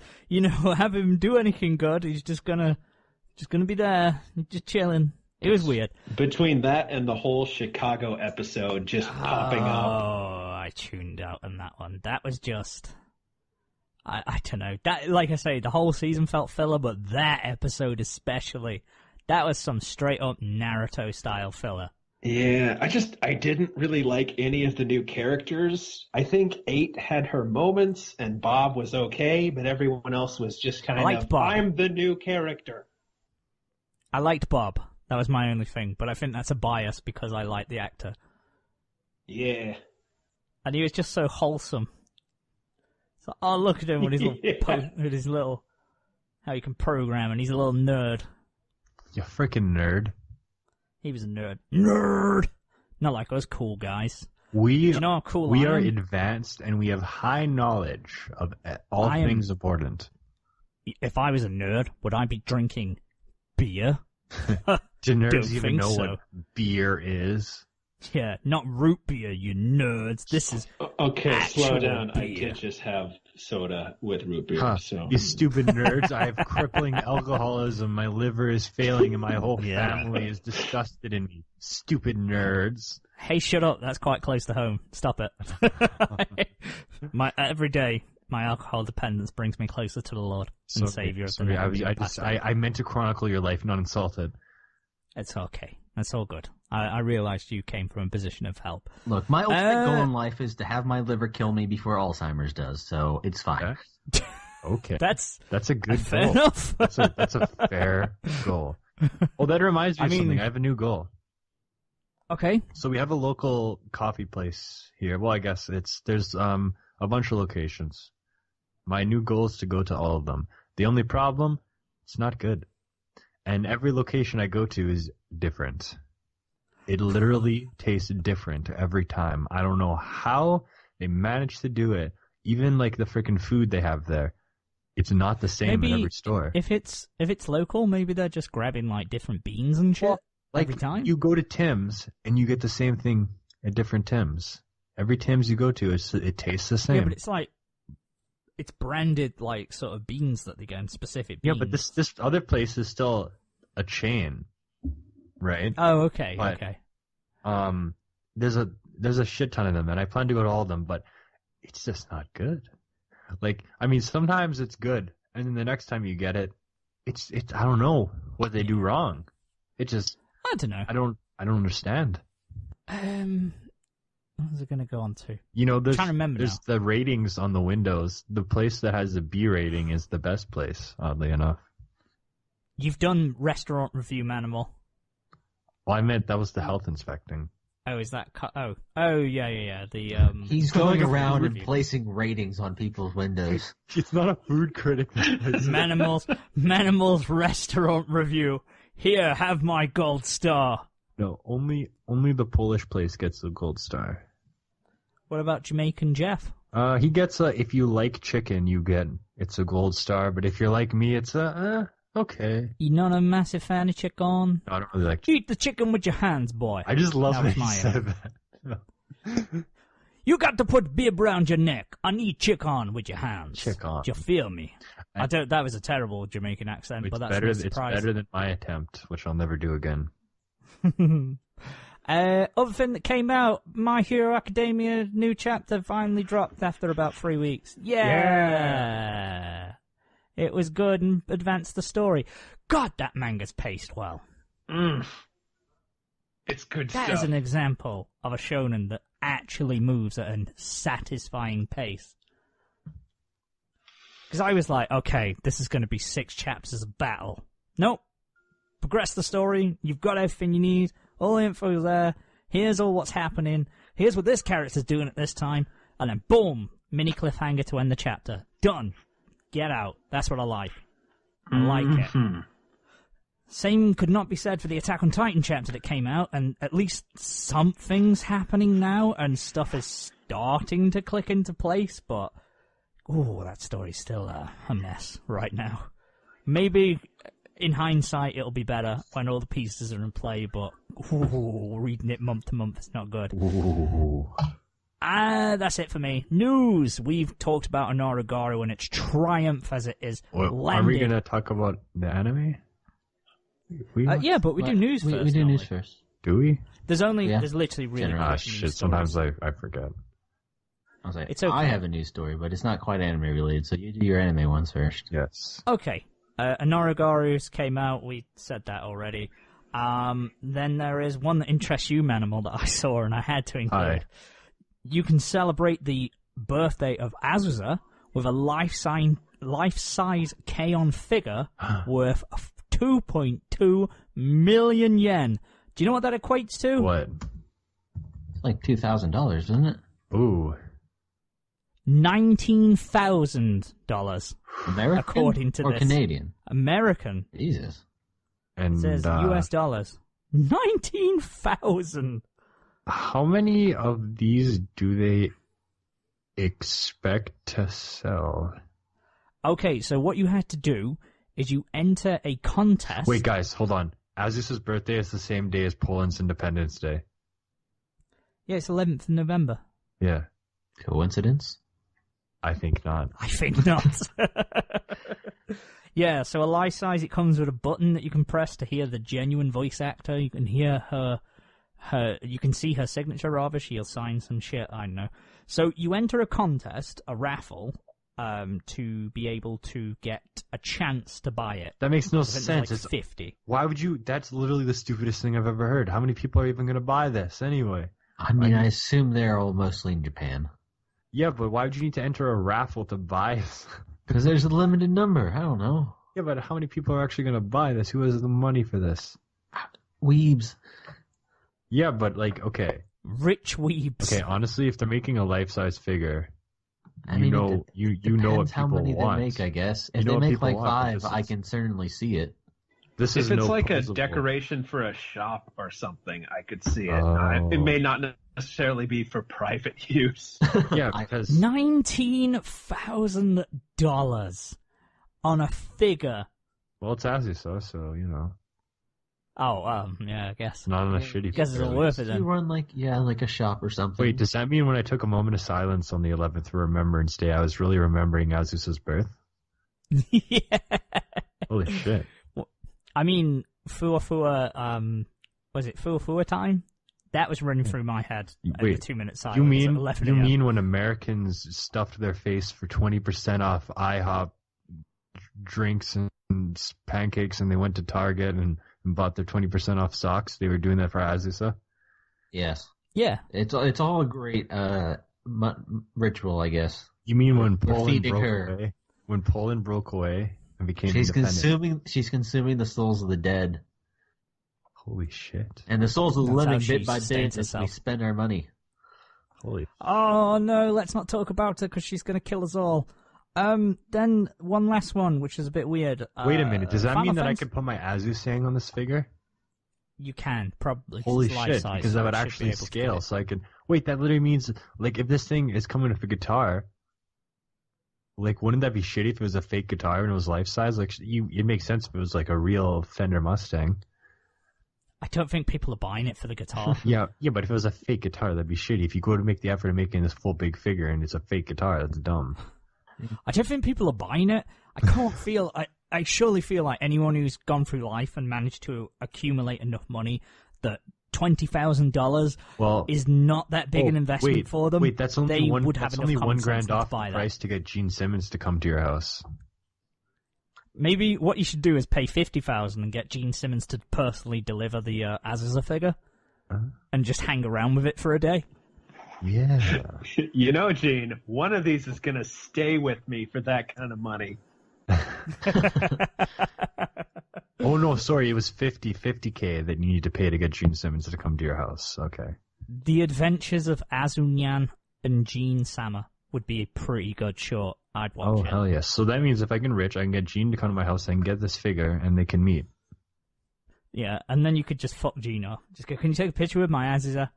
have him do anything good. He's just gonna be there, just chilling. It was weird. Between that and the whole Chicago episode just popping up. Oh, I tuned out on that one. That was just, I don't know. That, like I say, the whole season felt filler, but that episode especially, that was some straight up Naruto style filler. Yeah, I didn't really like any of the new characters. I think 8 had her moments, and Bob was okay, but everyone else was just kind of, Bob. I'm the new character. I liked Bob. That was my only thing, but I think that's a bias because I like the actor. Yeah. And he was just so wholesome. So, look at him with his little, how he can program, and he's a little nerd. You freaking nerd. He was a nerd. Nerd! Not like us cool guys. Do you know how cool we I am? are advanced, and we have high knowledge of all things important. If I was a nerd, would I be drinking beer? Do nerds even know so. what beer is? Yeah, not root beer, you nerds. This is okay. Slow down. Beer. I did just have soda with root beer. Huh. So You stupid nerds! I have crippling alcoholism. My liver is failing, and my whole family is disgusted in me. Stupid nerds! Hey, shut up. That's quite close to home. Stop it. Every day, my alcohol dependence brings me closer to the Lord and Savior of the Sorry, I meant to chronicle your life, not insult it. It's okay. That's all good. I realized you came from a position of help. Look, my ultimate goal in life is to have my liver kill me before Alzheimer's does, so it's fine. Okay. That's a good fair goal. enough. That's a fair goal. Well, that reminds me of something. I have a new goal. Okay. So we have a local coffee place here. Well, I guess there's a bunch of locations. My new goal is to go to all of them. The only problem, it's not good. And every location I go to is different. It literally tastes different every time. I don't know how they managed to do it. Even like the freaking food they have there, it's not the same in every store. If it's local, maybe they're just grabbing like different beans and shit every time. You go to Tim's and you get the same thing at different Tim's. Every Tim's you go to, it tastes the same. Yeah, but it's like it's branded like sort of beans that they get in specific beans. Yeah, but this other place is still a chain, right? Oh, okay, but, okay. There's a shit ton of them, and I plan to go to all of them, but it's just not good. Like, I mean, sometimes it's good, and then the next time you get it, it's I don't know what they do wrong. It just I don't know. I don't understand. What was I going to go on to? There's, trying to remember there's the ratings on the windows. The place that has the B rating is the best place, oddly enough. You've done restaurant review Manimal. Well, I meant that was the health inspecting. Oh, is that... yeah. The He's not going like a around food and review. placing ratings on people's windows. It's not a food critic. Manimal's restaurant review. Here, have my gold star. No, only the Polish place gets a gold star. What about Jamaican Jeff? He gets if you like chicken, it's a gold star. But if you're like me, it's okay. You not a massive fan of chicken? No, I don't really like chicken. Eat the chicken with your hands, boy. I just love That that was he my said that. You got to put bib around your neck and eat chicken with your hands. Chicken. Do you feel me? That was a terrible Jamaican accent, It's but that's better. no It's surprise. better than my attempt, which I'll never do again. Other thing that came out, My Hero Academia new chapter finally dropped after about 3 weeks. Yeah! It was good and advanced the story. God, that manga's paced well. It's good That stuff. is an example of a shonen that actually moves at a satisfying pace. Because I was like, okay, this is going to be 6 chapters of battle. Nope. Progress the story. You've got everything you need. All the info's there. Here's all what's happening. Here's what this character's doing at this time. And then boom, mini cliffhanger to end the chapter. Done. Get out. That's what I like. I like it. Same could not be said for the Attack on Titan chapter that came out, and at least something's happening now, and stuff is starting to click into place, but that story's still a mess right now. Maybe in hindsight it'll be better when all the pieces are in play, but reading it month to month is not good. That's it for me. News! We've talked about Onara Garou and its triumph as it is Are we going to talk about the anime? Yeah, but we do news first. We do don't news we? first. Do we? There's Yeah. literally really Generally. quick Ah, news shit. stories. Sometimes I forget. I was like, It's okay. I have a news story, but it's not quite anime related, so you do your anime ones first. Yes. Okay. Onara Garou's came out. We said that already. Then there is one that interests you, Manimal, that I saw and I had to include. Hi. You can celebrate the birthday of Azusa with a life-size K-On figure worth 2.2 million yen. Do you know what that equates to? What? It's like $2,000, isn't it? Ooh. $19,000, American according to or this. Canadian? American. Jesus. And It says US dollars. 19,000. how many of these do they expect to sell? Okay, so what you had to do is you enter a contest. Wait, guys, hold on. Azusa's birthday is the same day as Poland's Independence Day. Yeah, it's 11th of November. Yeah, Coincidence? I think not. I think not. Yeah, so a life size, it comes with a button that you can press to hear the genuine voice actor. You can hear her you can see her signature rather. She'll sign some shit, I don't know. So you enter a contest, a raffle, to be able to get a chance to buy it. That makes no I think sense. there's It's, like 50. why would you? That's literally the stupidest thing I've ever heard. How many people are even going to buy this anyway? I mean, I assume they're all mostly in Japan. Yeah, but why would you need to enter a raffle to buy this? Because there's a limited number. I don't know. Yeah, but how many people are actually going to buy this? Who has the money for this? Weebs. Yeah, but like, okay. Rich weebs. Okay, honestly, if they're making a life-size figure, I mean, you know what depends how people many want. they make, I guess. You If know they what make people like want, but 5, this I is- can certainly see it. This If is it's no like a posable. decoration for a shop or something, I could see it. Oh. It may not necessarily be for private use. Yeah, because $19,000 on a figure. well, it's Azusa, so you know, Oh, yeah, I guess. it's not on a shitty. Guess it's figure, all at worth least. it You then. run like a shop or something. Wait, does that mean when I took a moment of silence on the 11th Remembrance Day, I was really remembering Azusa's birth? Yeah. Holy shit! I mean, Fua, was it Fua time? That was running through my head at Wait, the 2-minute silence. You at mean 11 you a.m. mean when Americans stuffed their face for 20% off IHOP drinks and pancakes, and they went to Target and bought their 20% off socks? They were doing that for Azusa. Yes. Yeah. It's all a great ritual, I guess. You mean when We're Poland feeding broke her. away? When Poland broke away and became She's independent? consuming the souls of the dead. Holy shit. And the souls of the That's how living she bit by bit sustains as we herself. spend our money. Holy. Oh no, let's not talk about her because she's going to kill us all. Then one last one, which is a bit weird. Wait a minute. Does that Final mean that I Fantasy- could put my Azusa on this figure? You can, probably. 'cause Holy it's life shit, size, because so I would it should be actually able to scale, fit. so I could... Wait, that literally means, like, if this thing is coming with a guitar, like, wouldn't that be shitty if it was a fake guitar and it was life size? Like, it makes sense if it was, like, a real Fender Mustang. I don't think people are buying it for the guitar. Yeah, but if it was a fake guitar, that'd be shitty. If you go to make the effort of making this full big figure and it's a fake guitar, that's dumb. I don't think people are buying it. I can't feel... I surely feel like anyone who's gone through life and managed to accumulate enough money that $20,000 Well, is not that big an investment for them. Wait, that's only they one. would have That's enough only common $1 grand sense not to off the buy that. price to get Gene Simmons to come to your house. Maybe what you should do is pay $50,000 and get Gene Simmons to personally deliver the Azusa figure, and just hang around with it for a day. Yeah. You know, Gene, one of these is going to stay with me for that kind of money. Oh no, sorry, it was 50K that you need to pay to get Gene Simmons to come to your house. Okay. The Adventures of Azunyan and Gene Sama would be a pretty good short. I'd watch Oh it. hell yes. So that means if I can rich, I can get Gene to come to my house and get this figure, and they can meet. Yeah, and then you could just fuck Gino. Just go, can you take a picture with my Azusa?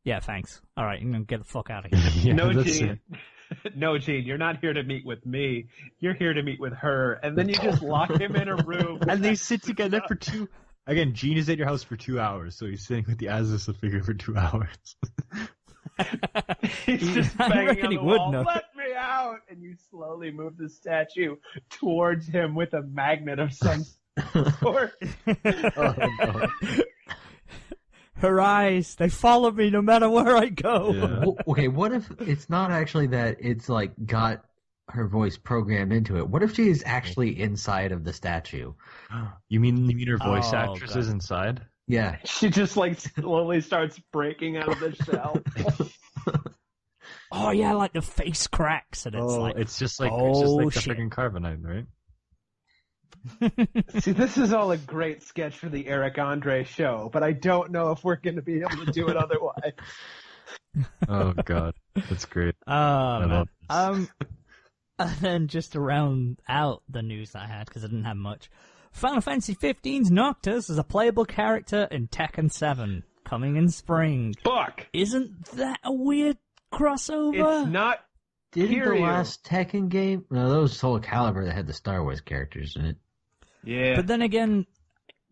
Yeah, thanks. All right, you can get the fuck out of here. Yeah, No, that's Gene. it. No, Gene, you're not here to meet with me. You're here to meet with her. And then you just lock him in a room. And they sit together for 2. Again, Gene is at your house for 2 hours, so he's sitting with the Azusa figure for 2 hours. He's just I banging reckon on he the would wall. know. Let me out! And you slowly move the statue towards him with a magnet of some sort. Oh no. Her eyes, they follow me no matter where I go. Yeah. Okay, what if it's not actually that it's like got her voice programmed into it? What if she is actually inside of the statue? You mean her voice Oh, actress is God. Yeah. inside? She just like slowly starts breaking out of the shell. Oh yeah, like the face cracks and it's like, it's just like oh, the shit. freaking carbonite, right? See, this is all a great sketch for the Eric Andre show, but I don't know if we're going to be able to do it otherwise. Oh god, that's great. oh man. love And then just to round out the news I had, because I didn't have much, Final Fantasy 15's Noctis is a playable character in Tekken 7, coming in spring. Fuck! Isn't that a weird crossover? It's not. Didn't Hear the you. last Tekken game? No, that was Soul Calibur that had the Star Wars characters in it. Yeah. But then again,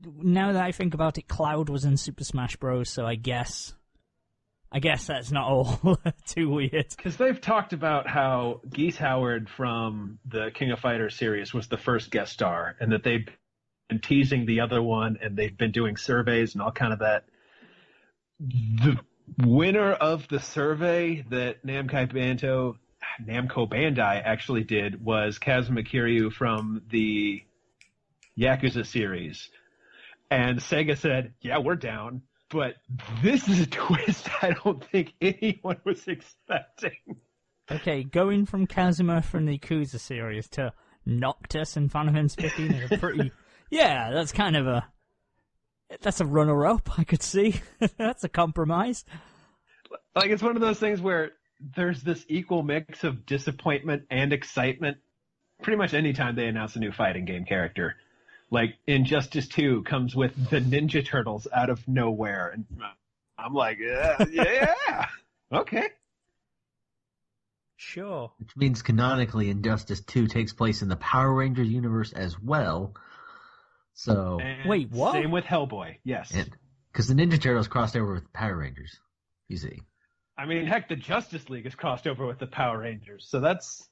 now that I think about it, Cloud was in Super Smash Bros., so I guess that's not all too weird. Because they've talked about how Geese Howard from the King of Fighters series was the first guest star, and that they've been teasing the other one, and they've been doing surveys and all kind of that. The winner of the survey that Namco Bandai actually did was Kazuma Kiryu from the Yakuza series. And Sega said, yeah, we're down. But this is a twist I don't think anyone was expecting. Okay, going from Kazuma from the Yakuza series to Noctis in Final Fantasy 15 is a pretty... yeah, that's kind of that's a runner-up, I could see. That's a compromise. Like, it's one of those things where there's this equal mix of disappointment and excitement pretty much any time they announce a new fighting game character. Like, Injustice 2 comes with the Ninja Turtles out of nowhere. And I'm like, yeah, okay. Sure. Which means canonically Injustice 2 takes place in the Power Rangers universe as well. So, And Wait, what? Same with Hellboy, yes. because the Ninja Turtles crossed over with the Power Rangers, you see. I mean, heck, the Justice League has crossed over with the Power Rangers, so that's...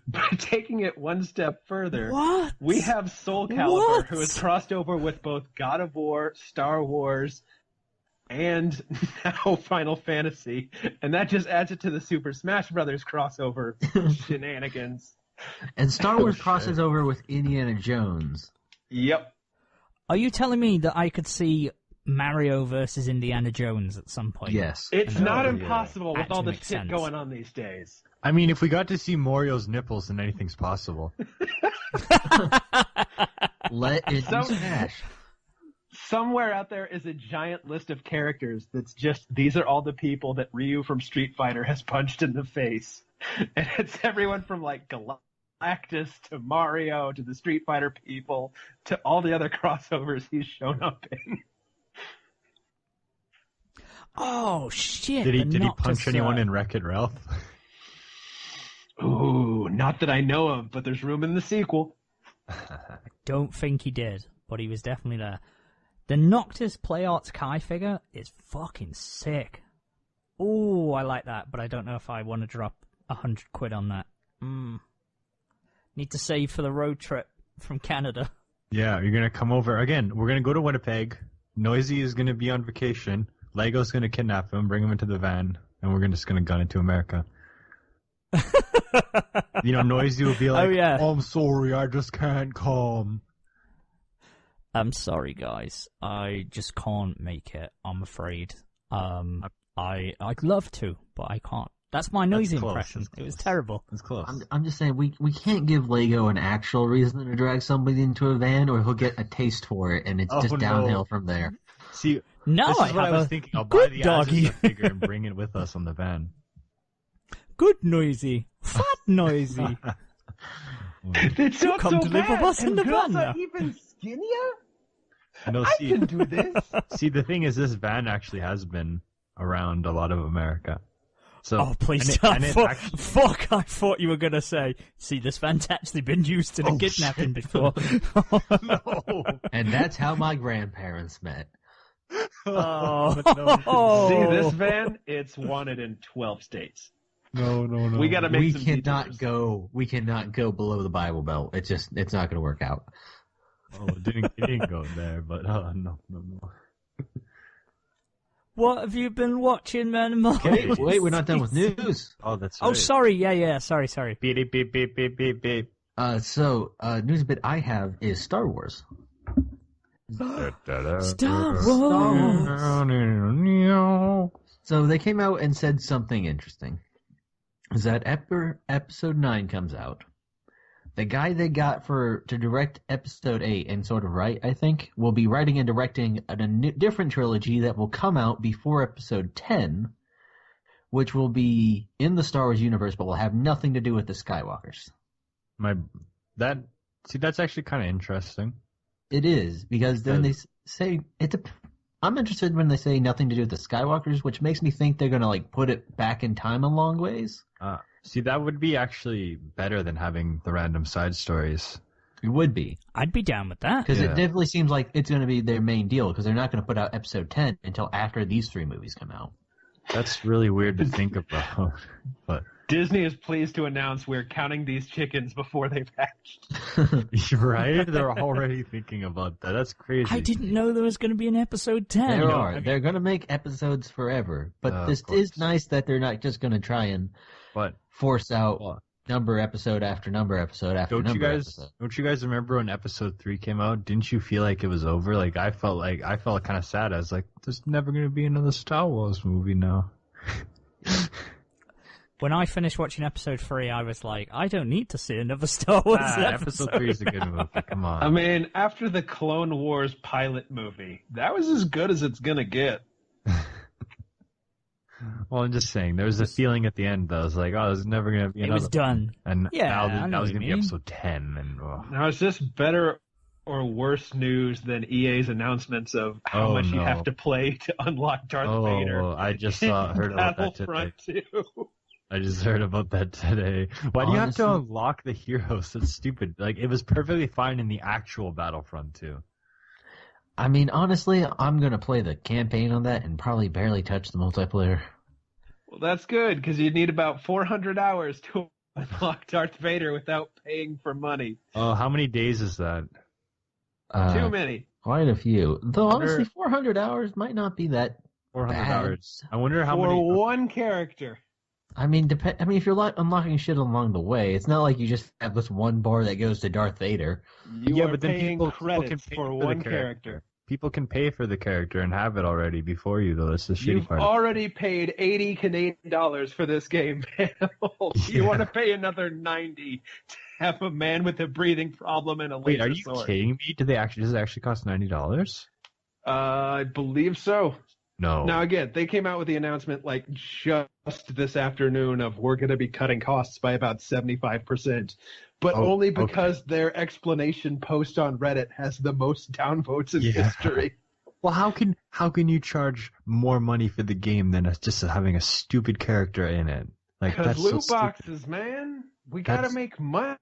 But taking it one step further, What? we have Soul Calibur, What? who has crossed over with both God of War, Star Wars, and now Final Fantasy, and that just adds it to the Super Smash Brothers crossover shenanigans. And Star Wars shit. crosses over with Indiana Jones. Yep. Are you telling me that I could see Mario versus Indiana Jones at some point? Yes. It's Oh, not yeah. impossible with all the Actually makes shit sense. going on these days. I mean, if we got to see Mario's nipples, then anything's possible. Let it So- be Smash. Somewhere out there is a giant list of characters that's just, these are all the people that Ryu from Street Fighter has punched in the face. And it's everyone from like Galactus to Mario to the Street Fighter people to all the other crossovers he's shown up in. Oh, shit. Did he Noctis, punch anyone in Wreck-It Ralph? Ooh, not that I know of, but there's room in the sequel. I don't think he did, but he was definitely there. The Noctis Play Arts Kai figure is fucking sick. Ooh, I like that, but I don't know if I want to drop £100 on that. Need to save for the road trip from Canada. Yeah, you're gonna come over again. We're gonna go to Winnipeg. Noisy is gonna be on vacation. Lego's gonna kidnap him, bring him into the van, and we're just gonna gun it to America. Noisy will be like, oh, yeah. "I'm sorry, I just can't come." I'm sorry, guys. I just can't make it. I'm afraid. I'd love to, but I can't. That's my Noisy impression. It was terrible. It's close. I'm just saying we can't give Lego an actual reason to drag somebody into a van, or he'll get a taste for it, and it's just downhill from there. See, no, this is what I was thinking. I'll buy the Azusa figure and bring it with us on the van. Good Noisy, fat Noisy. It's You not come so to live bad, with us in and the girls van are now. even skinnier? No, I can do this. See, the thing is, this van actually has been around a lot of America. So, Oh, please and don't. it actually, Fuck, I thought you were going to say, see, this van's actually been used in a kidnapping before. no. And that's how my grandparents met. Oh. See, this van, it's wanted in 12 states. No. We got to make some detours. We cannot go below the Bible Belt. It's not going to work out. Oh, it didn't go there, but no. What have you been watching, Manimal? Wait, we're not done with news. Oh, that's right. Oh, sorry. Yeah. Sorry. Beep, beep, beep, beep, beep, beep. News bit I have is Star Wars. Star Wars. So they came out and said something interesting. Is that episode 9 comes out, the guy they got to direct episode 8 and sort of write, I think, will be writing and directing a different trilogy that will come out before episode 10, which will be in the Star Wars universe but will have nothing to do with the Skywalkers. That's actually kind of interesting. It is, because then they say I'm interested when they say nothing to do with the Skywalkers, which makes me think they're gonna put it back in time a long ways. See, that would be actually better than having the random side stories. It would be. I'd be down with that. Because it definitely seems like it's going to be their main deal, because they're not going to put out episode 10 until after these 3 movies come out. That's really weird to think about. But Disney is pleased to announce we're counting these chickens before they've hatched. right? They're already thinking about that. That's crazy. I didn't know there was going to be an episode 10. There are. They're going to make episodes forever. But this is nice that they're not just going to try and force out number episode after number episode after number episode. Don't you guys remember when episode 3 came out? Didn't you feel like it was over? I felt kind of sad. I was like, there's never going to be another Star Wars movie now. When I finished watching episode 3, I was like, I don't need to see another Star Wars episode. Episode 3 is a good movie. Come on. I mean, after the Clone Wars pilot movie, that was as good as it's going to get. Well, I'm just saying, there was a feeling at the end that I was like, oh, there's never going to be another. It was done. And yeah, that was going to be episode 10. And Now, is this better or worse news than EA's announcements of how much you have to play to unlock Darth Vader? Oh, I just heard about that today. Battlefront 2. I just heard about that today. Why do you have to unlock the heroes? That's stupid. It was perfectly fine in the actual Battlefront 2. I mean, honestly, I'm going to play the campaign on that and probably barely touch the multiplayer. Well, that's good, because you'd need about 400 hours to unlock Darth Vader without paying for money. Oh, how many days is that? Too many. Quite a few. Though, honestly, 400 hours might not be that 400 bad. hours. I wonder how many... For one character. I mean, if you're unlocking shit along the way, it's not like you just have this one bar that goes to Darth Vader. But then people can pay for one character. People can pay for the character and have it already before you, though. That's the shitty part. You've already paid $80 Canadian for this game, man. You want to pay another $90 to have a man with a breathing problem and a laser sword. Wait, are you kidding me? Does it actually cost $90? I believe so. No. Now, again, they came out with the announcement like just this afternoon of we're going to be cutting costs by about 75%, but only because their explanation post on Reddit has the most downvotes in history. Well, how can you charge more money for the game than just having a stupid character in it? Like, because that's loot so boxes, man. We got to make money.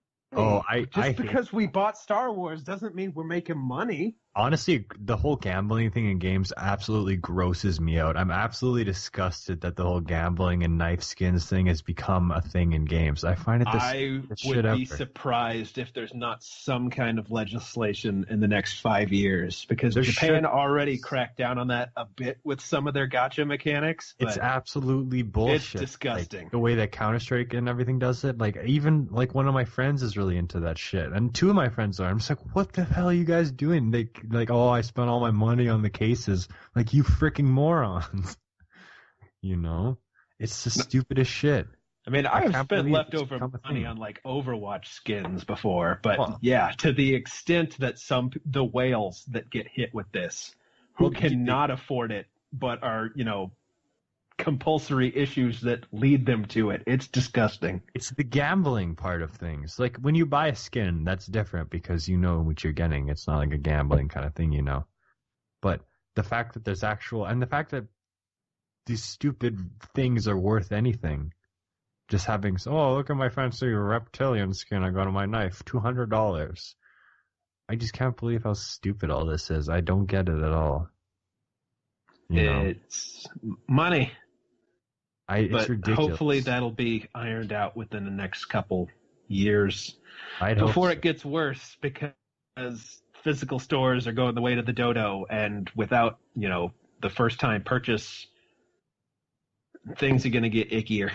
Just because we bought Star Wars doesn't mean we're making money. Honestly, the whole gambling thing in games absolutely grosses me out. I'm absolutely disgusted that the whole gambling and knife skins thing has become a thing in games. I find it I would be surprised if there's not some kind of legislation in the next 5 years, because Japan already cracked down on that a bit with some of their gacha mechanics. It's absolutely bullshit. It's disgusting. Like, the way that Counter-Strike and everything does it. Like, even like one of my friends is really into that shit, and two of my friends are. I'm just like, what the hell are you guys doing? Like, oh, I spent all my money on the cases. Like, you freaking morons. You know? It's the stupidest shit. I mean, I've spent leftover money on, like, Overwatch skins before, but to the extent that the whales that get hit with this, who cannot afford it, but are, compulsory issues that lead them to it. It's disgusting. It's the gambling part of things. Like, when you buy a skin, that's different because you know what you're getting. It's not like a gambling kind of thing, But the fact that there's and the fact that these stupid things are worth anything. Just having, look at my fancy reptilian skin I got on my knife, $200. I just can't believe how stupid all this is. I don't get it at all. It's money. It's ridiculous. Hopefully that'll be ironed out within the next couple years before it gets worse, because physical stores are going the way to the dodo, and without, the first time purchase, things are going to get ickier.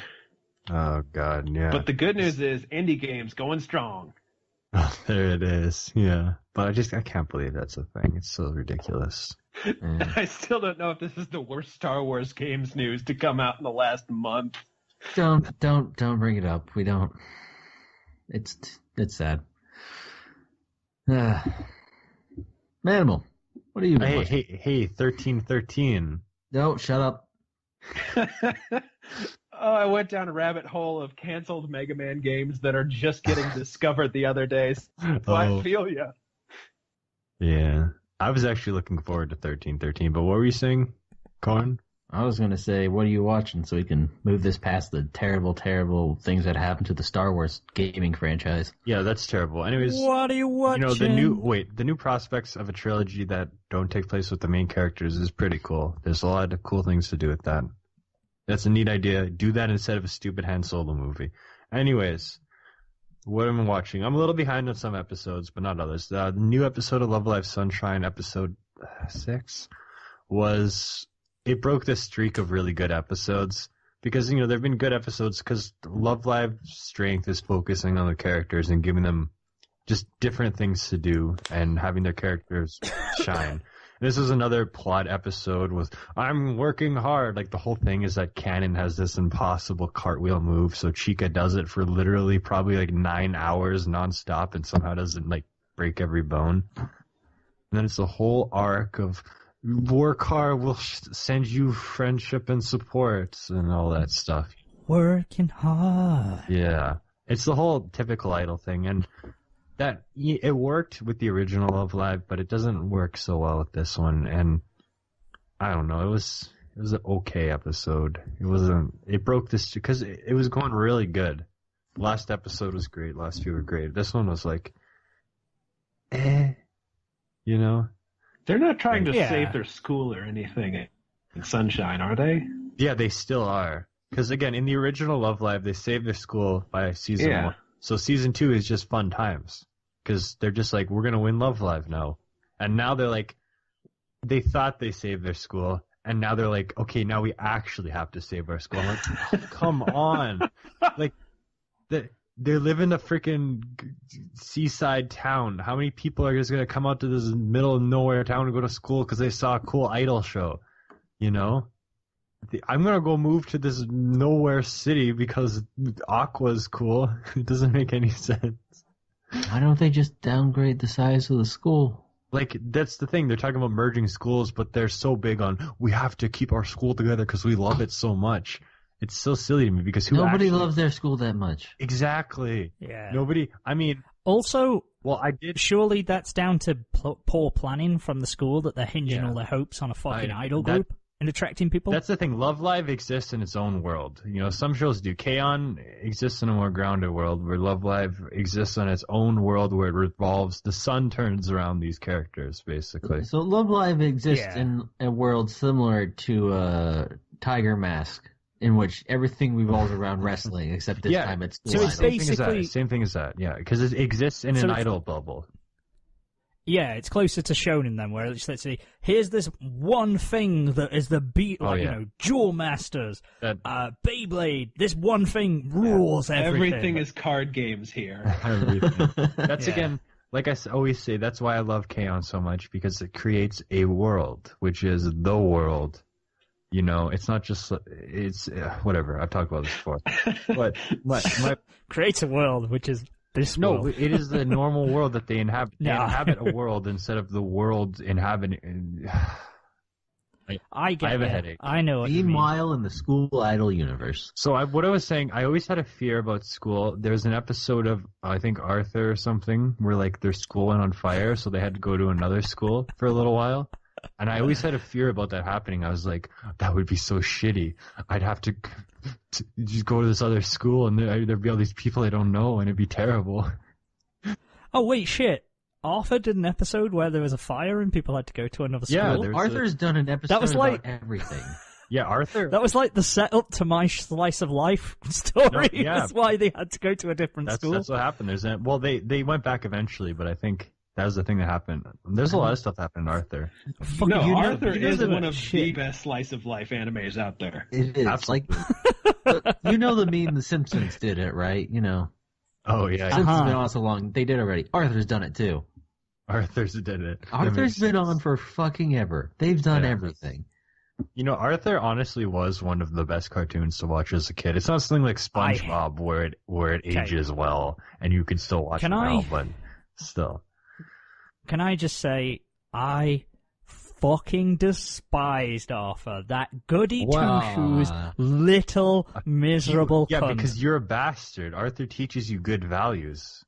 Oh, God, yeah. But the good news is indie games going strong. Oh, there it is, yeah. But I can't believe that's a thing. It's so ridiculous. I still don't know if this is the worst Star Wars games news to come out in the last month. Don't bring it up. We don't. It's sad. Manimal, what are you doing? Hey, 1313. No, shut up. I went down a rabbit hole of canceled Mega Man games that are just getting discovered the other day. So I feel ya. Yeah. I was actually looking forward to 1313, but what were you saying, Coryn? I was going to say, what are you watching so we can move this past the terrible, terrible things that happened to the Star Wars gaming franchise? Yeah, that's terrible. Anyways, what are you watching? The new prospects of a trilogy that don't take place with the main characters is pretty cool. There's a lot of cool things to do with that. That's a neat idea. Do that instead of a stupid Han Solo movie. Anyways, what am I watching? I'm a little behind on some episodes, but not others. The new episode of Love Live Sunshine, episode 6, it broke the streak of really good episodes. Because, there have been good episodes because Love Live's strength is focusing on the characters and giving them just different things to do and having their characters shine. This is another plot episode with, I'm working hard. Like, the whole thing is that Canon has this impossible cartwheel move, so Chica does it for literally probably like 9 hours nonstop and somehow doesn't, like, break every bone. And then it's the whole arc of, work hard will send you friendship and support and all that stuff. Working hard. Yeah. It's the whole typical idol thing, and that it worked with the original Love Live, but it doesn't work so well with this one. And I don't know, it was an okay episode. It broke this because it was going really good. Last episode was great. Last few were great. This one was like, They're not trying to save their school or anything in Sunshine, are they? Yeah, they still are. Because again, in the original Love Live, they saved their school by season 1. So season 2 is just fun times. Because they're just like, we're going to win Love Live now. And now they're like, they thought they saved their school. And now they're like, okay, now we actually have to save our school. I'm like, oh, come on. Like, they live in a freaking seaside town. How many people are just going to come out to this middle of nowhere town to go to school because they saw a cool idol show? I'm going to go move to this nowhere city because Aqua's cool. It doesn't make any sense. Why don't they just downgrade the size of the school? Like, that's the thing. They're talking about merging schools, but they're so big on, we have to keep our school together because we love it so much. It's so silly to me because nobody loves their school that much. Exactly. Yeah. Nobody, I mean... Also, well, I did... surely that's down to poor planning from the school that they're hinging all their hopes on a fucking idol group and attracting people. That's the thing. Love Live exists in its own world. You know, some shows do. K-On! Exists in a more grounded world where Love Live exists on its own world where it revolves. The sun turns around these characters, basically. So Love Live exists in a world similar to Tiger Mask, in which everything revolves around wrestling, except this time it's so it's basically same thing as that. Yeah, because it exists in an idol bubble. Yeah, it's closer to Shonen then, where it's, let's see, here's this one thing that is the beat, like, you know, Jewel Masters, Beyblade, this one thing rules everything. Everything is card games here. Everything. That's, again, like I always say, that's why I love K-On! So much, because it creates a world, which is the world. You know, it's not just, it's, whatever, I've talked about this before. But my creates a world, which is this world. No, it is the normal world that they inhabit. They inhabit a world instead of the world inhabiting. I have a headache. I know what you mean. Meanwhile, in the school idol universe. So what I was saying, I always had a fear about school. There's an episode of, I think, Arthur or something, where, like, their school went on fire, so they had to go to another school for a little while. And I always had a fear about that happening. I was like, that would be so shitty. I'd have to just go to this other school, and there'd be all these people I don't know, and it'd be terrible. Oh, wait, shit. Arthur did an episode where there was a fire and people had to go to another school? Yeah, Arthur's done an episode that was about everything. Yeah, Arthur. That was like the setup to my slice of life story. No, That's why they had to go to a different school. That's what happened. They went back eventually, but I think that was the thing that happened. There's a lot of stuff that happened in Arthur. No, Arthur is one of the best slice of life animes out there. It is. Absolutely. Like, you know the meme The Simpsons did it, right? You know. Oh, yeah. Simpsons been on so long. They did it already. Arthur's done it, too. Arthur's did it. Arthur's been on for fucking ever. They've done everything. You know, Arthur honestly was one of the best cartoons to watch as a kid. It's not something like SpongeBob where it ages well and you can still watch it now, but still. Can I just say, I fucking despised Arthur. That goody two-shoes, little, miserable cunt. Yeah, because you're a bastard. Arthur teaches you good values.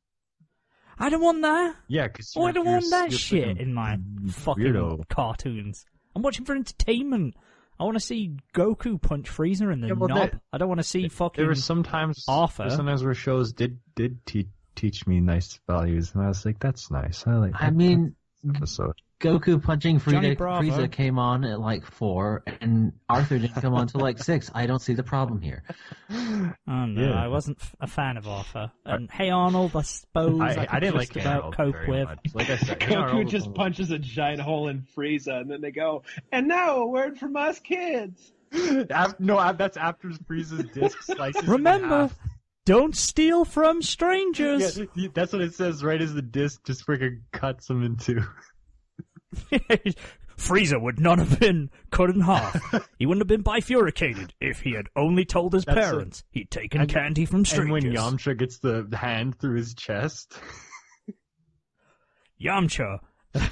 I don't want that. Yeah, because I don't want that shit in my fucking weirdo cartoons. I'm watching for entertainment. I want to see Goku punch Frieza in the knob. I don't want to see fucking There were sometimes Arthur. Sometimes where shows did teach me nice values, and I was like, that's nice. I like that. I mean, episode. Goku punching Frieza came on at like 4, and Arthur didn't come on till like 6. I don't see the problem here. Oh no, I wasn't a fan of Arthur. And Hey Arnold, I suppose I didn't just like about cope with. much. Like I said, Goku just punches a giant hole in Frieza, and then they go, and now a word from us kids. That's after Frieza's disc slices. Remember, don't steal from strangers. Yeah, that's what it says right as the disc just freaking cuts them in two. Frieza would not have been cut in half. He wouldn't have been bifurcated if he had only told his parents he'd taken candy from strangers. And when Yamcha gets the hand through his chest. Yamcha.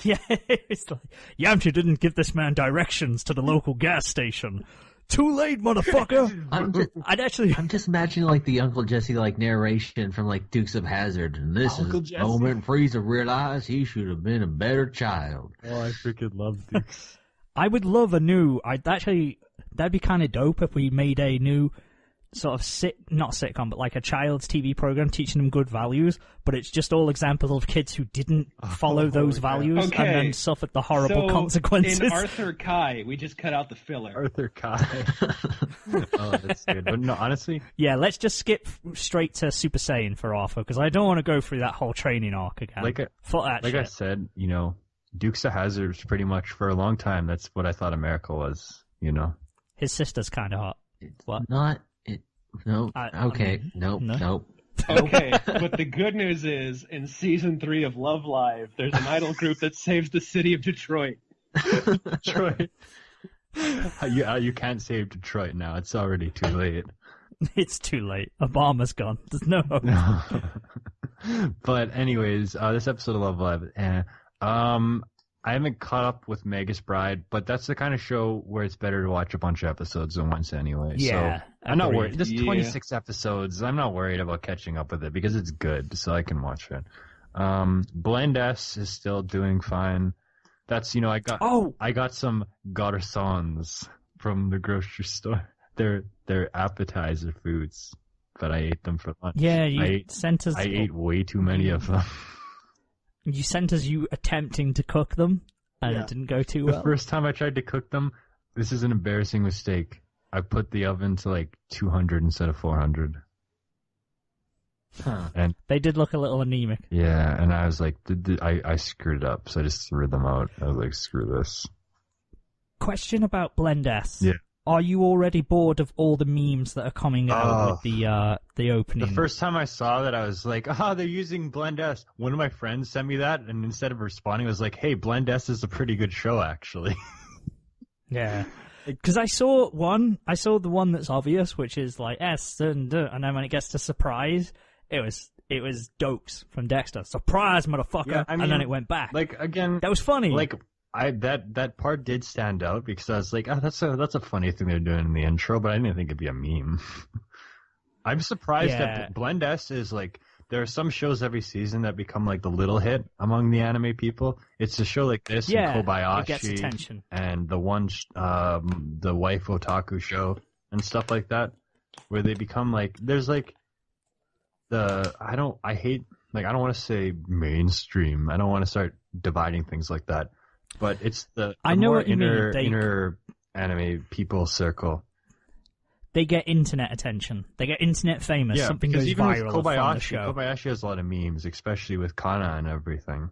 Yeah, it's like, Yamcha didn't give this man directions to the local gas station. Too late, motherfucker. I'm just imagining like the Uncle Jesse like narration from like Dukes of Hazzard, and this Uncle is the Jesse. moment Frieza realized he should have been a better child. Oh, I freaking love Dukes. I would love a new. That'd be kind of dope if we made a new sort of not sitcom, but like a child's TV program teaching them good values. But it's just all examples of kids who didn't follow those values and then suffered the horrible consequences. In Arthur Kai, we just cut out the filler. Arthur Kai. Oh, that's good. But no, honestly. Yeah, let's just skip straight to Super Saiyan for Arthur, because I don't want to go through that whole training arc again. I said, you know, Dukes of Hazzard was pretty much for a long time. That's what I thought America was, you know. His sister's kind of hot. What? Not it. No. Okay. Nope. Okay, but the good news is, in season 3 of Love Live, there's an idol group that saves the city of Detroit. Detroit. You can't save Detroit now. It's already too late. It's too late. Obama's gone. There's no hope. But anyways, this episode of Love Live, I haven't caught up with Mega's Bride, but that's the kind of show where it's better to watch a bunch of episodes at once anyway. Yeah, so I'm not worried. agreed. There's 26 episodes. I'm not worried about catching up with it because it's good, so I can watch it. Blend S is still doing fine. That's I got some garçons from the grocery store. They're appetizer foods, but I ate them for lunch. Yeah, you sent us. I ate way too many of them. You sent us you attempting to cook them, and it didn't go too well. The first time I tried to cook them, this is an embarrassing mistake. I put the oven to like 200 instead of 400. Huh. And they did look a little anemic. yeah, and I was like, I screwed it up, so I just threw them out. I was like, screw this. Question about Blend S. Yeah. Are you already bored of all the memes that are coming out with the opening? The first time I saw that, I was like, they're using Blend S. One of my friends sent me that, and instead of responding, I was like, hey, Blend S is a pretty good show, actually. Yeah. Because I saw the one that's obvious, which is like S, and then when it gets to surprise, it was Dokes from Dexter. Surprise, motherfucker! Yeah, I mean, and then it went back. Like, again, that was funny. Like, that part did stand out because I was like, that's a funny thing they're doing in the intro, but I didn't think it'd be a meme. I'm surprised that Blend S is like, there are some shows every season that become like the little hit among the anime people. It's a show like this and Kobayashi it gets attention. And the one, the wife otaku show and stuff like that, where they become like, there's like I don't want to say mainstream. I don't want to start dividing things like that. But it's the more inner anime people circle. They get internet attention. They get internet famous. Yeah, Something goes even viral with from the show. Kobayashi has a lot of memes, especially with Kana and everything,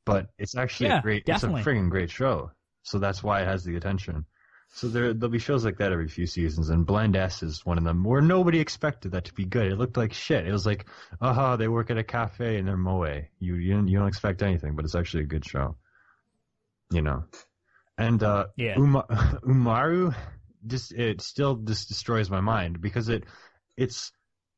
But it's actually it's a friggin' great show. So that's why it has the attention. So there'll be shows like that every few seasons, and Blend S is one of them where nobody expected that to be good. It looked like shit. It was like, they work at a cafe and they're moe. You don't expect anything, but it's actually a good show. And Umaru, it still just destroys my mind because it's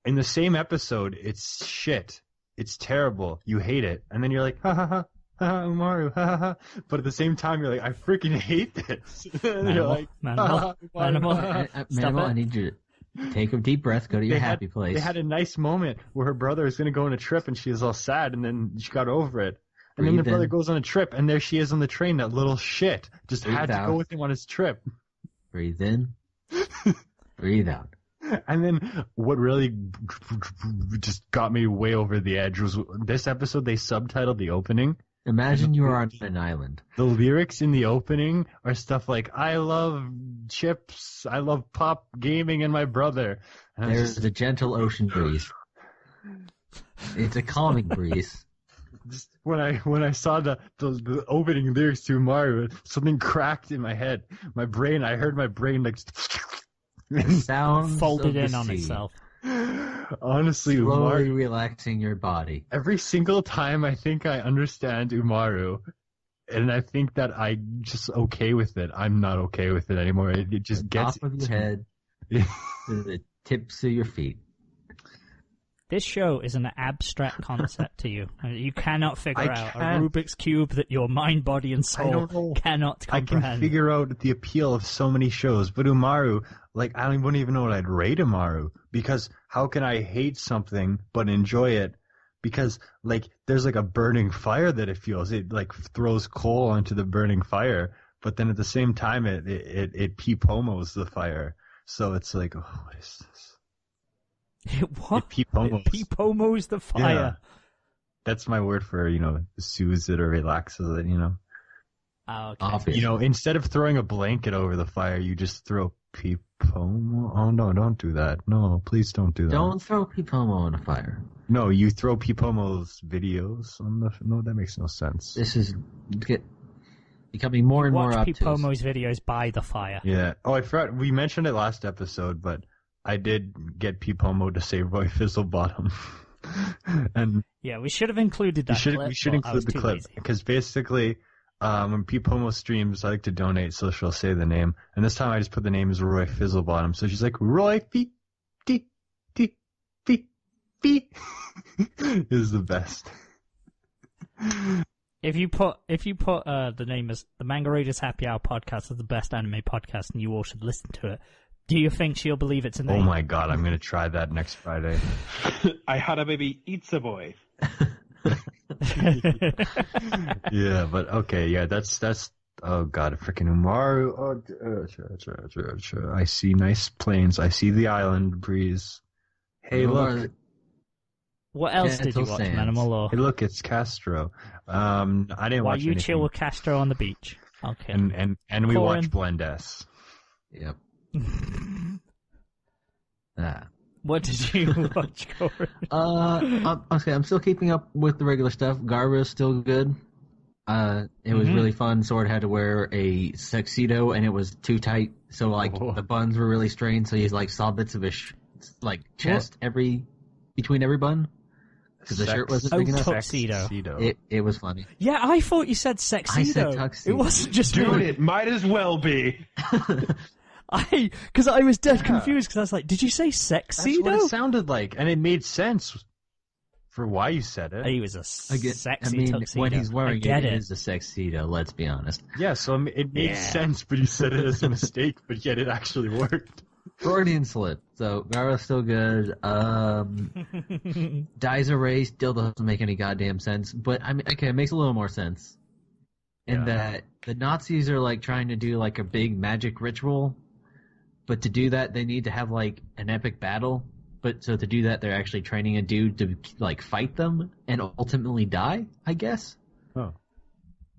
in the same episode. It's shit. It's terrible. You hate it, and then you're like, ha ha ha. Umaru, ha ha ha. But at the same time, you're like, I freaking hate this. And you're like, Manimal, I need you to take a deep breath, go to your happy place. They had a nice moment where her brother was going to go on a trip, and she was all sad, and then she got over it. And then the brother goes on a trip, and there she is on the train, that little shit. Just had to go with him on his trip. Breathe in. Breathe out. And then what really just got me way over the edge was this episode, they subtitled the opening. Imagine you are on an island. The lyrics in the opening are stuff like, I love chips, I love pop gaming, and my brother. And there's a gentle ocean breeze. It's a calming breeze. Just when I saw the opening lyrics to Umaru, something cracked in my head. I heard my brain like sounds folded in sea. on itself. Honestly, slowly Umaru, relaxing your body. Every single time I think I understand Umaru, and I think that I'm just okay with it. I'm not okay with it anymore. It just gets top of your head to the tips of your feet. This show is an abstract concept to you. You cannot figure out a Rubik's Cube that your mind, body, and soul cannot comprehend. I can figure out the appeal of so many shows, but Umaru, I wouldn't even know what I'd rate Umaru, because how can I hate something but enjoy it? Because, there's a burning fire that it feels. It, throws coal onto the burning fire, but then at the same time, it pee-pomos the fire. So it's like, oh, what is this? What? It pee-pomos the fire. Yeah. That's my word for, soothes it or relaxes it, Oh, okay. Instead of throwing a blanket over the fire, you just throw pee-pomo. Oh, no, don't do that. No, please don't do that. Don't throw pee-pomo on a fire. No, you throw pee-pomo's videos on the... No, that makes no sense. This is becoming more and more obtuse. Watch pee-pomo's videos by the fire. Yeah. Oh, I forgot. We mentioned it last episode, but I did get Pee-Pomo to say Roy Fizzlebottom. And yeah, we should have included that clip. We should include the clip, because basically, when Pee-Pomo streams, I like to donate, so she'll say the name. And this time I just put the name as Roy Fizzlebottom. So she's like, Roy Fee, Fee, Fee, Fee. Is the best. If you put the name as the Manga Raiders Happy Hour podcast as the best anime podcast, and you all should listen to it, do you think she'll believe it's a name? Oh my god, I'm gonna try that next Friday. I had a baby eats a boy. Yeah, but okay, yeah, that's. Oh god, freaking Umaru. Oh, I see nice plains. I see the island breeze. Hey, look. What else did you watch, Manimal? Or Hey, look, it's Castro. I didn't while watch you anything. chill with Castro on the beach. Okay. And we Coryn. watch Blend S. Yep. What did you watch, Coryn? Okay, I'm still keeping up with the regular stuff. Garou is still good. It was really fun. Sword had to wear a tuxedo, and it was too tight, so the buns were really strained. So you saw bits of his chest between every bun because the shirt wasn't big enough. Tuxedo. It was funny. Yeah, I thought you said sexido. I said tuxedo. It wasn't just Dude, it might as well be. Because I was dead confused because I was like, did you say That's sexido? what it sounded like, and it made sense for why you said it. He was a sexy tuxedo. When he's wearing it is a tuxedo, let's be honest. Yeah, so it made sense, but you said it as a mistake, but yet it actually worked. Freudian slip. So Garou's still good. Dies Ray still doesn't make any goddamn sense, but I mean, okay, it makes a little more sense in that the Nazis are trying to do a big magic ritual, but to do that they need to have an epic battle. But so to do that, they're actually training a dude to fight them and ultimately die, I guess. Oh,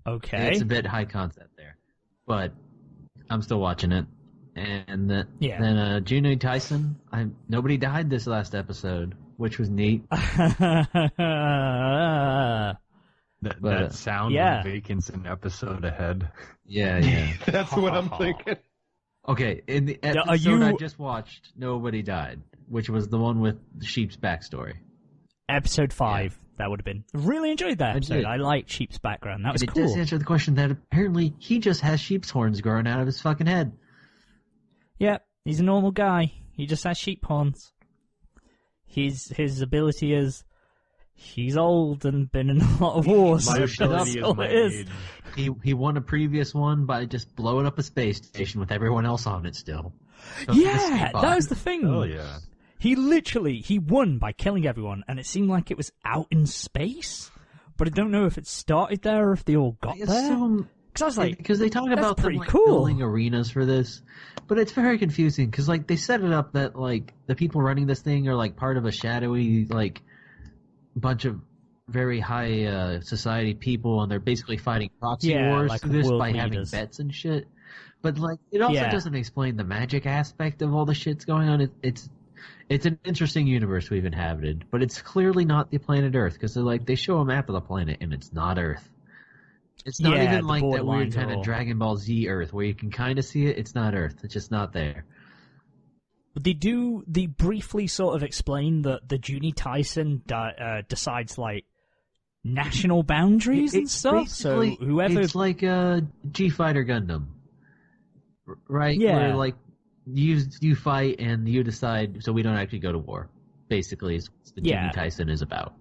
okay. It's a bit high concept there, but I'm still watching it. And then Juno Tyson, nobody died this last episode, which was neat. That sound when Vacant's an episode ahead. Yeah. That's what I'm thinking. Okay, in the episode I just watched, nobody died, which was the one with Sheep's backstory. Episode 5, that would have been. Really enjoyed that episode. I liked Sheep's background. That was cool. It does answer the question that apparently he just has sheep's horns growing out of his fucking head. Yep, he's a normal guy. He just has sheep horns. His ability is he's old and been in a lot of wars. My ability is my age. He won a previous one by just blowing up a space station with everyone else on it still. So yeah, that was the thing. Oh yeah. He won by killing everyone, and it seemed like it was out in space. But I don't know if it started there or if they all got there. Because I was like, because they talk about them building arenas for this, but it's very confusing because they set it up that the people running this thing are part of a shadowy bunch of very high society people, and they're basically fighting proxy wars through this by having bets and shit. But it also doesn't explain the magic aspect of all the shit's going on. It's an interesting universe we've inhabited, but it's clearly not the planet Earth because they show a map of the planet and it's not Earth. It's not even that weird kind of Dragon Ball Z Earth where you can kind of see it. It's not Earth. It's just not there. They briefly sort of explain that the Junie Tyson decides national boundaries and stuff. So whoever it's like a G-Fighter Gundam, right? Yeah. Where you fight and you decide, so we don't actually go to war. Basically, is what the Junie Tyson is about.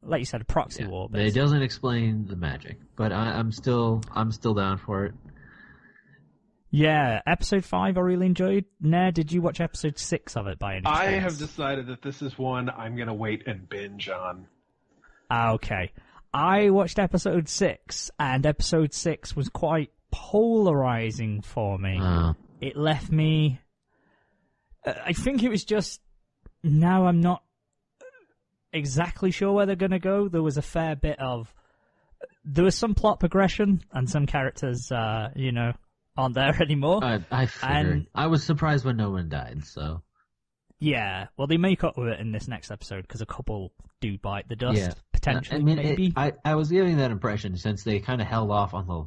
Like you said, a proxy war. It doesn't explain the magic, but I'm still down for it. Yeah, episode 5 I really enjoyed. Nair, did you watch episode 6 of it by any chance? I have decided that this is one I'm going to wait and binge on. Okay. I watched episode 6, and episode 6 was quite polarizing for me. It left me... I think it was just... Now I'm not exactly sure where they're going to go. There was a fair bit of... There was some plot progression, and some characters, aren't there anymore. I figured. I was surprised when no one died, so... Yeah, well, they make up with it in this next episode, because a couple do bite the dust, potentially, maybe. I was getting that impression, since they kind of held off on the...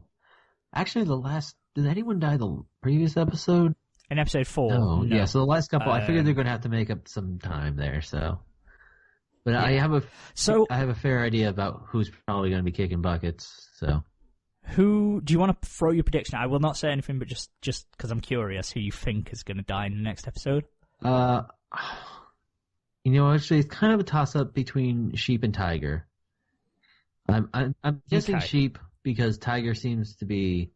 Actually, the last... Did anyone die the previous episode? In episode 4. No. Yeah, so the last couple, I figured they're going to have to make up some time there, so... But I have a fair idea about who's probably going to be kicking buckets, so... Who do you want to throw your prediction? I will not say anything, but just because I'm curious who you think is going to die in the next episode. Actually, it's kind of a toss-up between Sheep and Tiger. I'm guessing Okay. sheep because tiger seems to be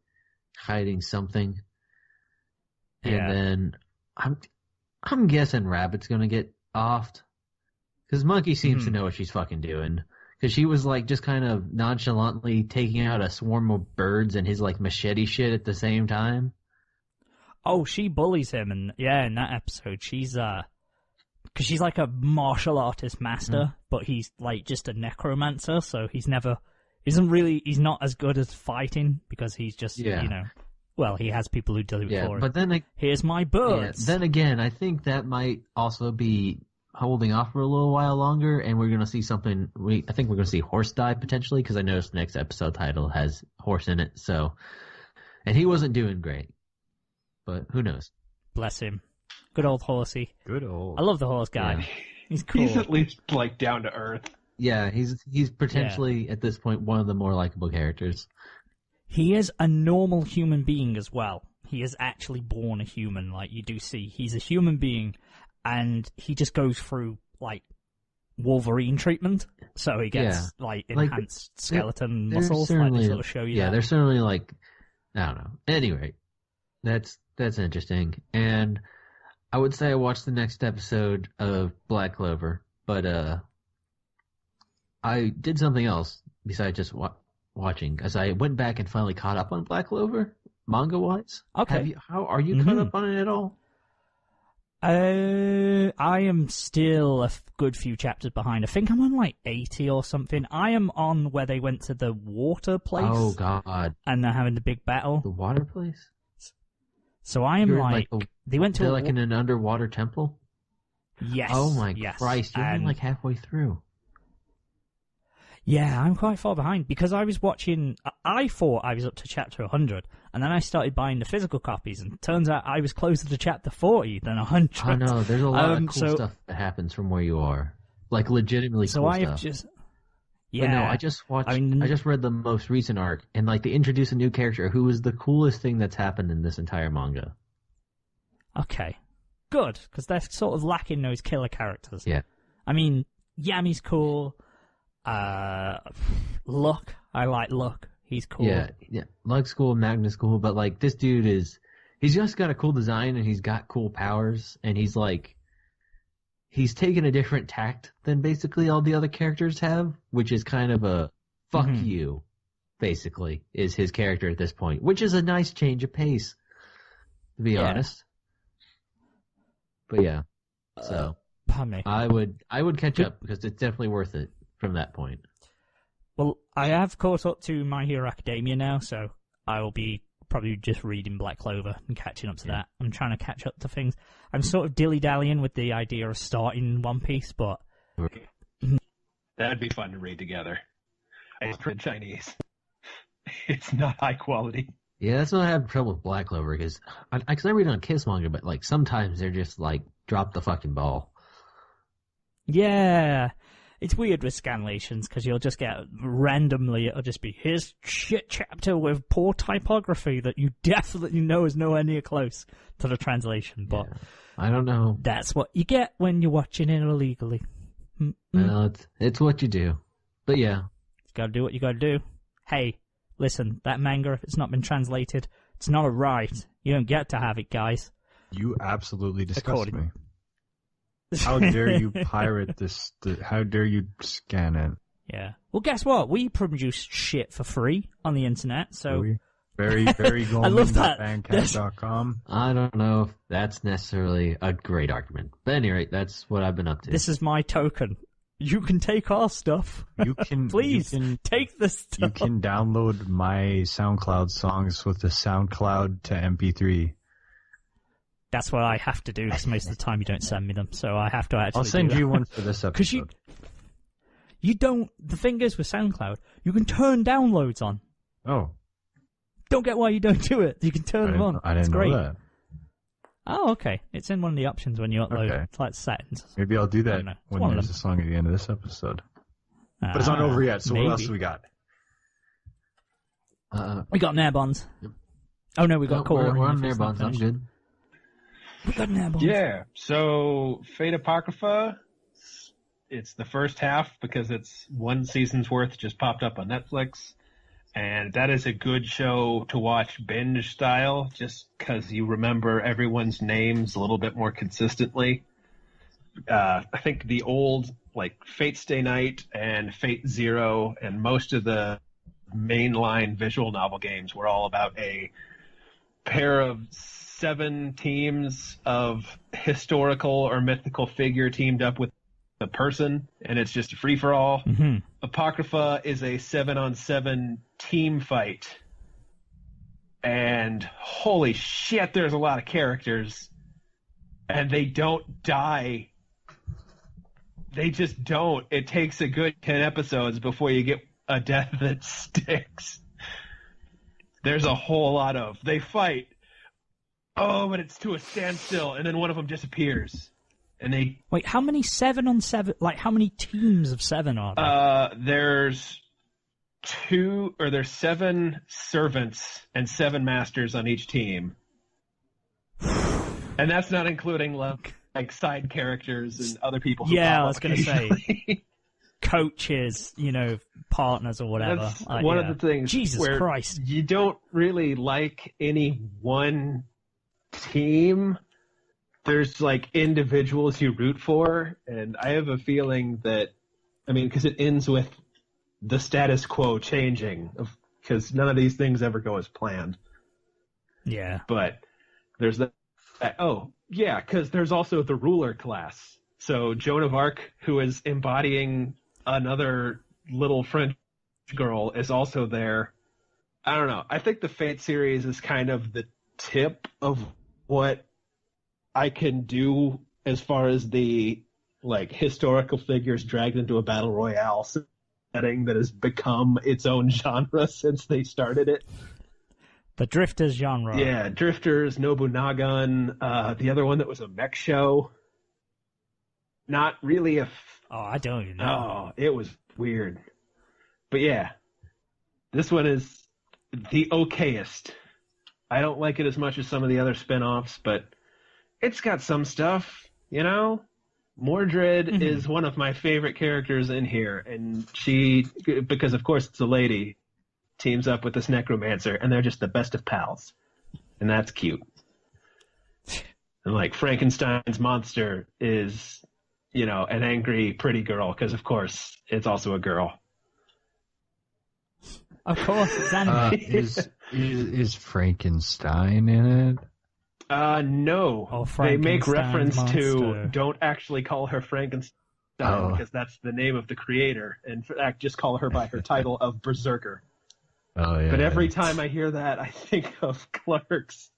hiding something, and Yeah. then I'm guessing rabbit's gonna get offed because monkey seems to know what she's fucking doing. Because she was like just kind of nonchalantly taking out a swarm of birds and his like machete shit at the same time. Oh, she bullies him, and yeah, in that episode, she's because she's like a martial artist master, but he's like just a necromancer, so he's not as good as fighting because he's just well, he has people who do it for him. But then Here's my birds. then again, I think that might also be holding off for a little while longer, and we're gonna see something. I think we're gonna see horse die potentially because I noticed the next episode title has horse in it. So, and he wasn't doing great, but who knows? Bless him. Good old horsey. Good old. I love the horse guy. Yeah. He's cool. He's at least like down to earth. Yeah, he's potentially at this point one of the more likable characters. He is a normal human being as well. He is actually born a human, like you do see. He's a human being, and he just goes through, like, Wolverine treatment. So he gets, like, enhanced skeleton muscles, like they sort of show you that. They're certainly, like, I don't know. Anyway, that's interesting. And I would say I watched the next episode of Black Clover, but I did something else besides just watching, as I went back and finally caught up on Black Clover, manga-wise. Okay. Are you caught up on it at all? I am still a good few chapters behind. I think I'm on like 80 or something. I am on where they went to the water place. Oh, God. And they're having the big battle. The water place? So I am they went to in an underwater temple? Yes. Oh, my yes. Christ. You're only like halfway through. Yeah, I'm quite far behind because I was watching. I thought I was up to chapter 100, and then I started buying the physical copies, and it turns out I was closer to chapter 40 than 100. I know, there's a lot of cool stuff that happens from where you are, like legitimately cool stuff. Yeah. But no, I just watched. I just read the most recent arc, and like they introduce a new character who is the coolest thing that's happened in this entire manga. Okay, good, because they're sort of lacking those killer characters. Yeah. I mean, Yami's cool. Luck, I like Luck. He's cool. Yeah. Luck's cool, Magnus cool, but like this dude he's just got a cool design and he's got cool powers, and he's taken a different tact than basically all the other characters have, which is kind of a fuck you, basically, is his character at this point, which is a nice change of pace, to be honest. But yeah, so pardon me. I would catch up because it's definitely worth it from that point. Well, I have caught up to My Hero Academia now, so I will be probably just reading Black Clover and catching up to that. I'm trying to catch up to things. I'm sort of dilly-dallying with the idea of starting One Piece, but... That'd be fun to read together. I read Chinese. It's not high quality. Yeah, that's what I have trouble with Black Clover, because I read on Kiss Manga, but like sometimes they're just like, drop the fucking ball. Yeah. It's weird with scanlations, because you'll just get randomly, it'll just be, here's shit chapter with poor typography that you definitely know is nowhere near close to the translation, but I don't know. That's what you get when you're watching it illegally. Well, it's what you do. But yeah. You gotta do what you gotta do. Hey, listen, that manga, if it's not been translated, it's not a right. You don't get to have it, guys. You absolutely disgust me. How dare you pirate this? How dare you scan it? Yeah. Well, guess what? We produce shit for free on the internet, so... Very I love that. Vacant.com. I don't know if that's necessarily a great argument. But at any rate, that's what I've been up to. This is my token. You can take our stuff. You can Please take this stuff. You can download my SoundCloud songs with the SoundCloud to MP3. That's what I have to do, because most of the time you don't send me them, so I have to actually I'll send you one for this episode. Because you don't... The thing is with SoundCloud, you can turn downloads on. Oh. Don't get why you don't do it. You can turn them on. I didn't know that. Oh, okay. It's in one of the options when you upload. Okay. It's like settings. Maybe I'll do that when there's a song at the end of this episode. But it's not over yet, so maybe. What else do we got? We got Nairbons. Yep. Oh, no, we got Coryn. We're on Nairbons. I'm good. We got Nairbons. Yeah, so Fate Apocrypha it's the first half because it's one season's worth just popped up on Netflix. And that is a good show to watch binge style, just because you remember everyone's names a little bit more consistently. I think the old, like, Fate Stay Night and Fate Zero and most of the mainline visual novel games were all about a pair of 7 teams of historical or mythical figure teamed up with a person, and it's just a free-for-all. Mm-hmm. Apocrypha is a 7-on-7 team fight. And holy shit, there's a lot of characters. And they don't die. They just don't. It takes a good 10 episodes before you get a death that sticks. There's a whole lot of, they fight. Oh, but it's to a standstill, and then one of them disappears. And they Wait, how many 7-on-7? Like, how many teams of 7 are there? There's 7 servants and 7 masters on each team. And that's not including like side characters and other people who Yeah, pop I was up going to say occasionally. coaches, partners or whatever. That's one of the things. Jesus where Christ. You don't really like any one team. There's like individuals you root for, and I have a feeling that, because it ends with the status quo changing, because none of these things ever go as planned. Yeah. But there's that. Oh, yeah, because there's also the ruler class. So Joan of Arc, who is embodying another little French girl, is also there. I don't know. I think the Fate series is kind of the tip of what I can do as far as the historical figures dragged into a battle royale setting that has become its own genre since they started it. The Drifters genre. Yeah, Drifters, Nobunagan, the other one that was a mech show. Not really a... I don't even know. Oh, it was weird. But yeah, this one is the okayest. I don't like it as much as some of the other spin-offs, but it's got some stuff, Mordred is one of my favorite characters in here, and she, because of course it's a lady, teams up with this necromancer, and they're just the best of pals. And that's cute. And Frankenstein's monster is, an angry, pretty girl, because of course it's also a girl. Of course, it's anime. Is Frankenstein in it? No. Oh, they make reference Frankenstein's to monster. don't actually call her Frankenstein because that's the name of the creator. In fact, just call her by her title of Berserker. Oh, yeah. But every time I hear that, I think of Clerks.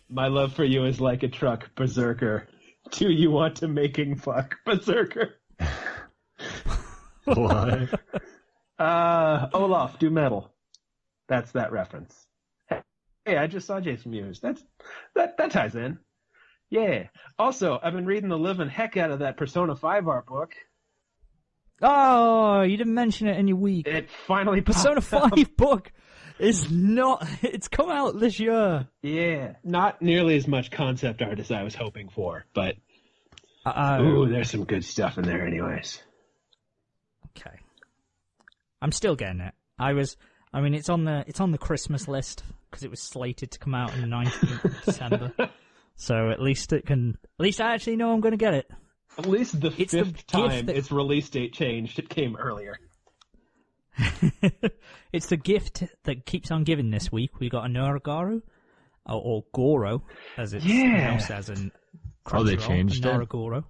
My love for you is like a truck, Berserker. Do you want to making fuck, Berserker? What? Olaf, do metal. That's that reference. Hey, I just saw Jason Mewes. That ties in. Yeah. Also, I've been reading the living heck out of that Persona 5 art book. Oh, you didn't mention it in your week. It finally Persona popped up. 5 book is not... It's come out this year. Yeah. Not nearly as much concept art as I was hoping for, but... Ooh, there's some good stuff in there anyways. Okay. I'm still getting it. It's on the Christmas list because it was slated to come out on the 19th of December. So at least I actually know I'm going to get it. At least the It's fifth the gift time that- its release date changed, it came earlier. It's the gift that keeps on giving this week. We got Onara Garou, or Goro, as it's now says in Crunchyroll. Oh, they changed Onara it? Goro.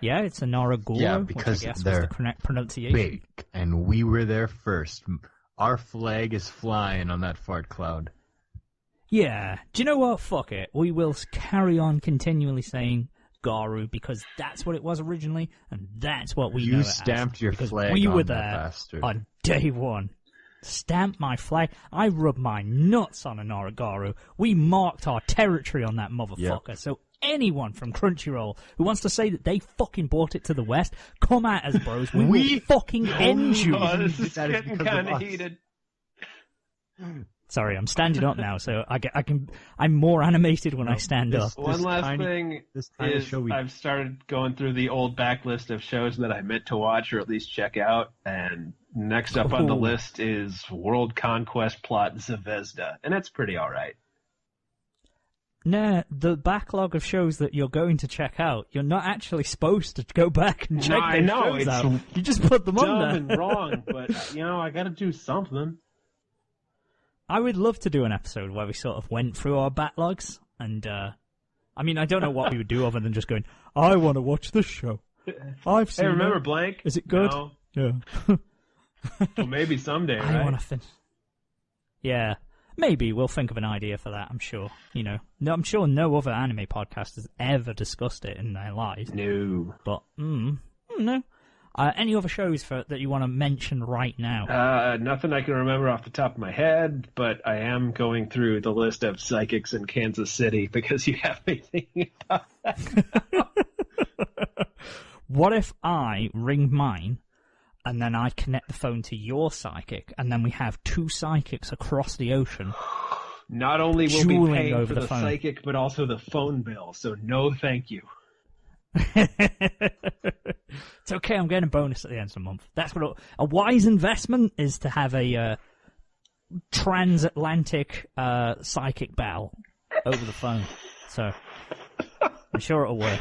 Yeah, it's Onara Goro, Yeah, which I because guess was they're the correct pronunciation. Big, and we were there first. Our flag is flying on that fart cloud. Yeah. Do you know what? Fuck it. We will carry on continually saying Garou because that's what it was originally, and that's what we know You it as, stamped your because flag we on were that there bastard. on day one. Stamp my flag. I rubbed my nuts on Onara Garou. We marked our territory on that motherfucker. Yep. So anyone from Crunchyroll who wants to say that they fucking brought it to the West, come at us, bros. We will fucking end you. Oh, this is That is getting because of kind of us. heated. Sorry, I'm standing up now, so I'm more animated when I stand up. One last thing this is show I've started going through the old backlist of shows that I meant to watch or at least check out, and next up on the list is World Conquest Plot Zvezda, and it's pretty alright. Nah, the backlog of shows that you're going to check out, you're not actually supposed to go back and check those shows out. You just put them on Dumb there. and wrong, but, I gotta do something. I would love to do an episode where we sort of went through our backlogs, and, I don't know what we would do other than just going, I want to watch this show. I've seen remember it. Blank? Is it good? No. Yeah. Well, maybe someday, I right? want to Yeah. Maybe we'll think of an idea for that, I'm sure. I'm sure no other anime podcast has ever discussed it in their lives. No. But, no. Any other shows that you want to mention right now? Nothing I can remember off the top of my head, but I am going through the list of psychics in Kansas City because you have me thinking about that. What if I ring mine, and then I connect the phone to your psychic, and then we have two psychics across the ocean? Not only will dueling be paying over for the the phone. psychic, but also the phone bill, so no thank you. It's okay, I'm getting a bonus at the end of the month. That's what a wise investment is, to have a transatlantic psychic bell over the phone. So I'm sure it'll work.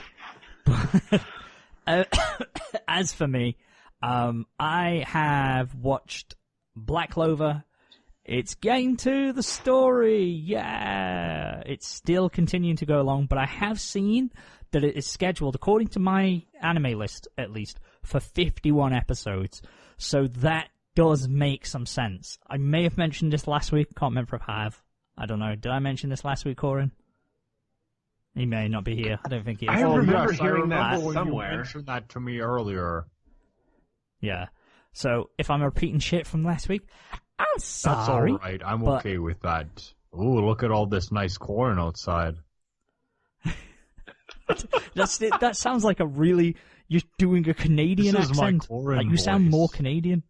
As for me, I have watched Black Clover. It's getting to the story, yeah. It's still continuing to go along, but I have seen that it is scheduled, according to my anime list at least, for 51 episodes. So that does make some sense. I may have mentioned this last week, can't remember if I have. I don't know, did I mention this last week, Coryn? He may not be here, I don't think he is. I remember yes, hearing that when somewhere. You mentioned that to me earlier. Yeah. So if I'm repeating shit from last week, I'm sorry. That's alright, I'm okay with that. Ooh, look at all this nice corn outside. That sounds like you're doing a Canadian This is my accent. Coryn Like you sound voice. more Canadian.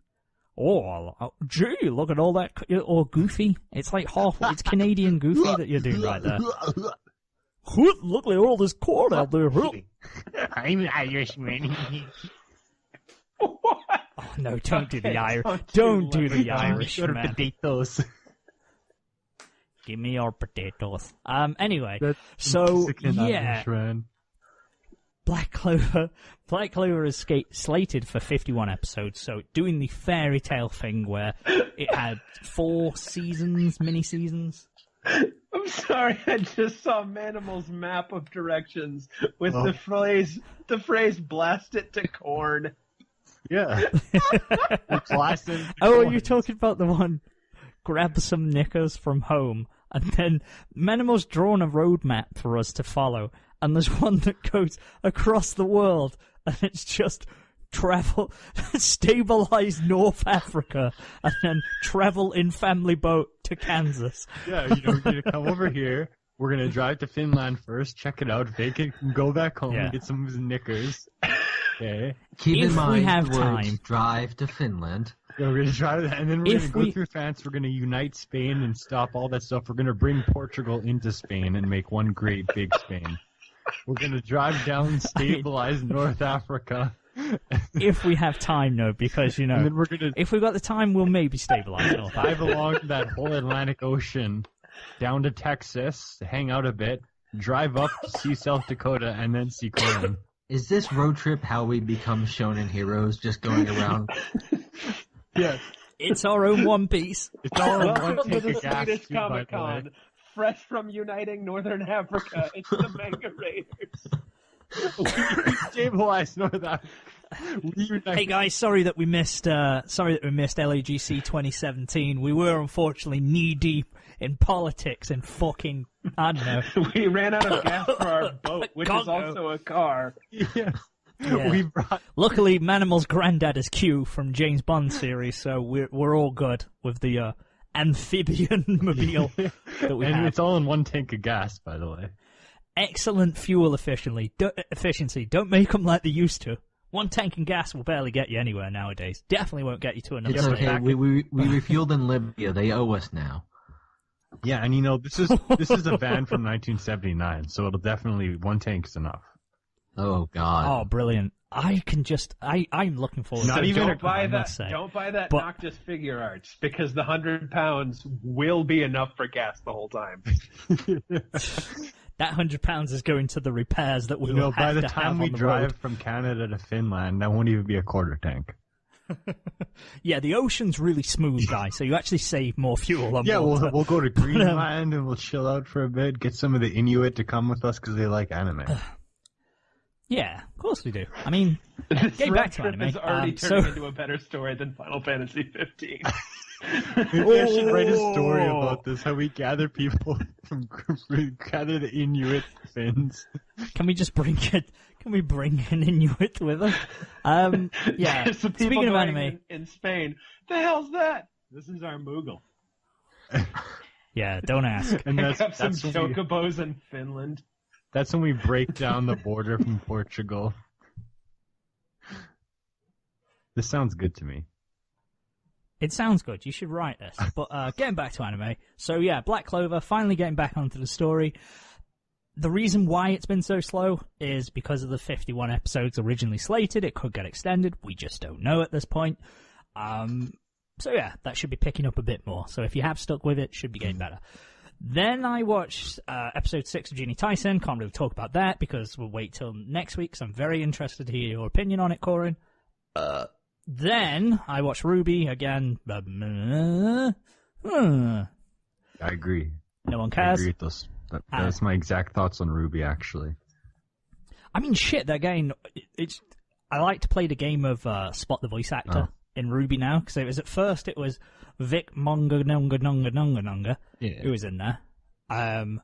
Gee, look at all that, or Goofy. It's like it's Canadian Goofy that you're doing right there. Look at all this corn out there. I'm Irishman. Oh no, don't do the Irish. Don't do the Irish, Your man. potatoes. Give me your potatoes. Anyway, That's so Mexican yeah, Irishman. Black Clover is slated for 51 episodes, so doing the fairy tale thing where it had 4 seasons, mini-seasons. I'm sorry, I just saw Manimal's map of directions with the phrase blast it to corn. Yeah. Classic. Oh, are you talking about the one, grab some knickers from home, and then Manimal's drawn a roadmap for us to follow, and there's one that goes across the world, and it's just stabilize North Africa, and then travel in family boat to Kansas. Yeah, we're going to come over here. We're going to drive to Finland first, check it out, Vacant, and go back home and get some knickers. Okay. Keep If in mind we have the words, time. drive to Finland. Yeah, we're going to drive that, and then we're going If to go through France. We're going to unite Spain and stop all that stuff. We're going to bring Portugal into Spain and make one great big Spain. We're going to drive down, stabilize North Africa. If we have time, no, because, And then we're going to if we've got the time, we'll maybe stabilize North dive Africa. along that whole Atlantic Ocean down to Texas, hang out a bit, drive up to see South Dakota, and then see Coryn. Is this road trip how we become shonen heroes, just going around? Yeah, It's our own One Piece. it's all in one Welcome to tank the of gas, Swedish too, by Comic the way. Con. Fresh from uniting Northern Africa, it's the Manga Raiders. Stabilize North Africa. Hey guys, sorry that we missed LAGC 2017. We were unfortunately knee deep in politics and fucking, I don't know. We ran out of gas for our boat, which is Congo. also a car. Yeah. Yeah. We brought Luckily, Manimal's granddad is Q from James Bond series, so we're all good with the amphibian mobile that we and have. it's all in one tank of gas, by the way. Excellent fuel efficiency. Don't make them like they used to. One tank of gas will barely get you anywhere nowadays. Definitely won't get you to another It's state. okay. We refueled in Libya. They owe us now. Yeah, and this is a van from 1979, so it'll definitely one tank is enough. Oh God. Oh, brilliant! I'm looking forward. Not to even don't buy that. say. Don't buy that But- Noctis figure arts because the 100 pounds will be enough for gas the whole time. That £100 is going to the repairs that we will have by the to time have we on the drive road. from Canada to Finland, that won't even be a quarter tank. Yeah, the ocean's really smooth, guys, so you actually save more fuel on Yeah, water. we'll go to Greenland and we'll chill out for a bit, get some of the Inuit to come with us because they like anime. Yeah, of course we do. I mean, This getting back to road trip anime. is already so- turning into a better story than Final Fantasy 15. Maybe I should write a story about this, how we gather people gather the Inuit Finns. Can we just bring it? Can we bring an Inuit with us? Yeah. There's some people Speaking of going anime, in Spain. The hell's that? This is our Moogle. yeah, don't ask. And Pick up some when we, chocobos in Finland. that's when we break down the border from Portugal. This sounds good to me. It sounds good. You should write this. But getting back to anime. So yeah, Black Clover, finally getting back onto the story. The reason why it's been so slow is because of the 51 episodes originally slated. It could get extended. We just don't know at this point. So yeah, that should be picking up a bit more. So if you have stuck with it, it should be getting better. Then I watched episode 6 of Genie Tyson. Can't really talk about that because we'll wait till next week, because I'm very interested to hear your opinion on it, Coryn. Then I watched Ruby again. No I agree. one I cares. agree with those. That's my exact thoughts on Ruby, actually. I mean, shit, that game, I like to play the game of Spot the Voice Actor in Ruby now, because it was Vic Manga Nonga who was in there. And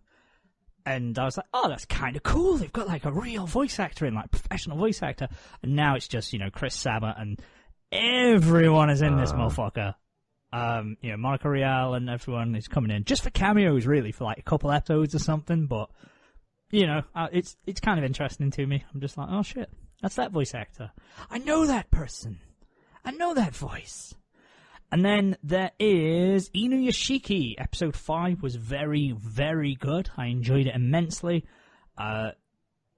I was like, oh, that's kind of cool. They've got like a real voice actor in, like professional voice actor. And now it's just, Chris Sabat and everyone is in this motherfucker. Monica Rial and everyone is coming in just for cameos, really, for like a couple episodes or something. But it's kind of interesting to me. I'm just like, oh shit, that's that voice actor. I know that person. I know that voice. And then there is Inuyashiki. Episode 5 was very, very good. I enjoyed it immensely. A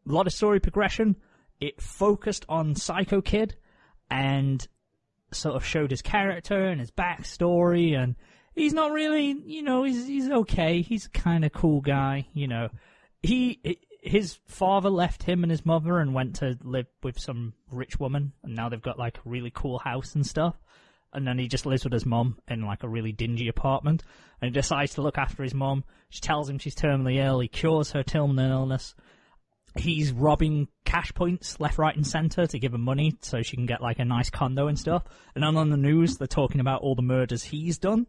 lot of story progression. It focused on Psycho Kid and sort of showed his character and his backstory. And he's not really, he's okay. He's a kind of cool guy, His father left him and his mother and went to live with some rich woman. And now they've got like a really cool house and stuff. And then he just lives with his mom in like a really dingy apartment. And he decides to look after his mom. She tells him she's terminally ill. He cures her terminal illness. He's robbing cash points left, right, and centre to give her money so she can get like a nice condo and stuff. And then on the news, they're talking about all the murders he's done.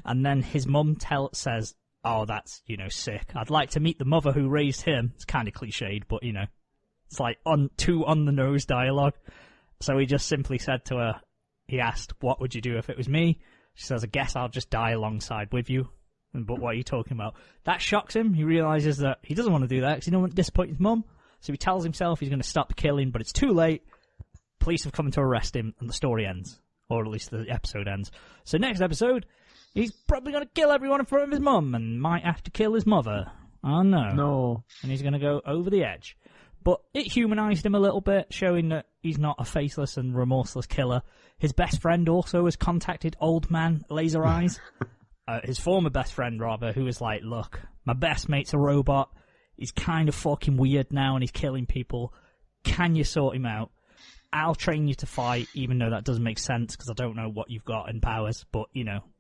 And then his mum says, oh, that's, sick. I'd like to meet the mother who raised him. It's kind of cliched, but, it's like on the nose dialogue. So he just simply said to her, he asked, what would you do if it was me? She says, I guess I'll just die alongside with you. But what are you talking about? That shocks him. He realizes that he doesn't want to do that because he don't want to disappoint his mum. So he tells himself he's going to stop the killing, but it's too late. Police have come to arrest him, and the story ends. Or at least the episode ends. So next episode, he's probably going to kill everyone in front of his mum and might have to kill his mother. Oh no. No. And he's going to go over the edge. But it humanized him a little bit, showing that he's not a faceless and remorseless killer. His best friend also has contacted Old Man Laser Eyes. His former best friend, rather, who was like, look, my best mate's a robot. He's kind of fucking weird now and he's killing people. Can you sort him out? I'll train you to fight, even though that doesn't make sense because I don't know what you've got in powers. But,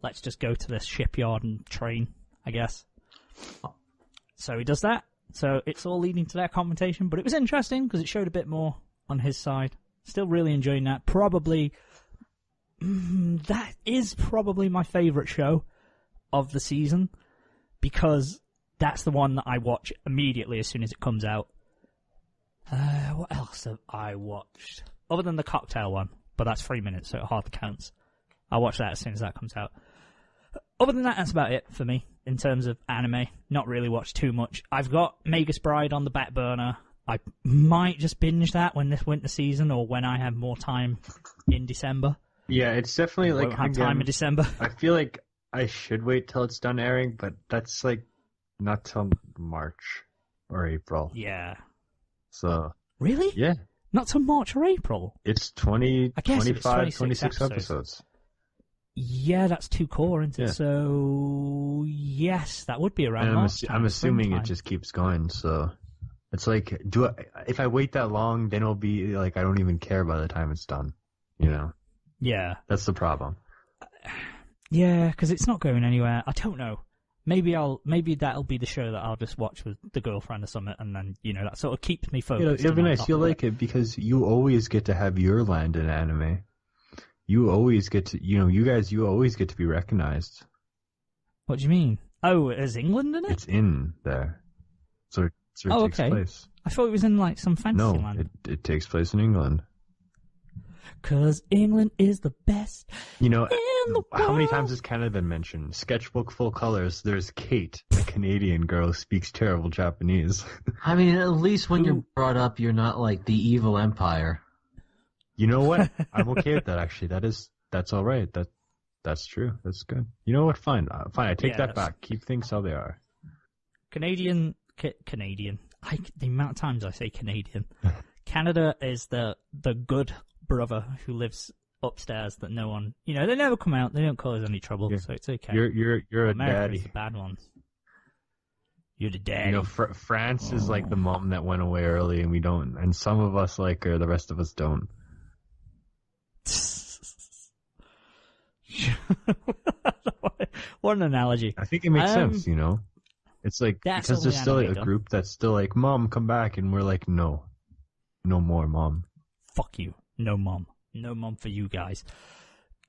let's just go to this shipyard and train, I guess. So he does that. So it's all leading to that confrontation. But it was interesting because it showed a bit more on his side. Still really enjoying that. Probably, that is probably my favourite show of the season because that's the one that I watch immediately as soon as it comes out. What else have I watched? Other than the cocktail one, but that's 3 minutes, so it hardly counts. I'll watch that as soon as that comes out. Other than that, that's about it for me in terms of anime. Not really watched too much. I've got Magus Bride on the back burner. I might just binge that when this winter season or when I have more time in December. Yeah, it's definitely Won't have time in December. I feel like I should wait till it's done airing, but that's like not till March or April. Yeah. So Really? yeah, Not till March or April? it's 20, I guess it's 25, 26 episodes. Yeah, that's 2 core, isn't it? Yeah. So, yes, that would be around And March time, I'm assuming springtime. it just keeps going. So it's like, if I wait that long, then it'll be like I don't even care by the time it's done. You know, Yeah. that's the problem. Yeah, because it's not going anywhere. I don't know. Maybe that'll be the show that I'll just watch with the girlfriend or something, and then, that sort of keeps me focused. It'll be on nice. top You'll of like it because you always get to have your land in anime. You always get to, you always get to be recognized. What do you mean? Oh, is England in it? It's in there. So it takes okay. place. I thought it was in, like, some fantasy No, land. it takes place in England. 'Cause England is the best You know, in the how many world. times has Canada been mentioned? Sketchbook Full Colors, there's Kate, a Canadian girl who speaks terrible Japanese. I mean, at least when you're brought up, you're not like the evil empire. You know what? I'm okay with that, actually. That's all right. That's true. That's good. You know what? Fine. Fine. I take that back. Keep things how they are. Canadian. The amount of times I say Canadian. Canada is the good brother who lives upstairs that no one, they never come out. They don't cause any trouble, so it's okay. You're a America's daddy. the bad ones. You're the daddy. France is like the mom that went away early, and we don't. And some of us like her, the rest of us don't. What an analogy. I think it makes sense, It's like, That's because there's only still anime a done. group that's still like, Mom, come back, and we're like, no more, Mom. Fuck you. No mom. No mom for you guys.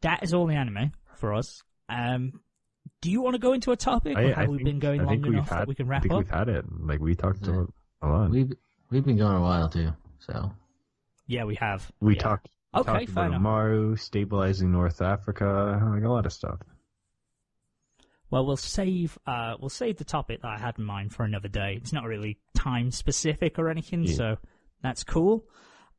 That is all the anime for us. Do you want to go into a topic, or have we been going long enough that we can wrap I think up? we've had it. Like, we talked a lot. We've been going a while too, so. Yeah, we have. We Yeah. talked Okay, fair about enough. Umaru, stabilizing North Africa, like a lot of stuff. Well, we'll save the topic that I had in mind for another day. It's not really time specific or anything, so that's cool.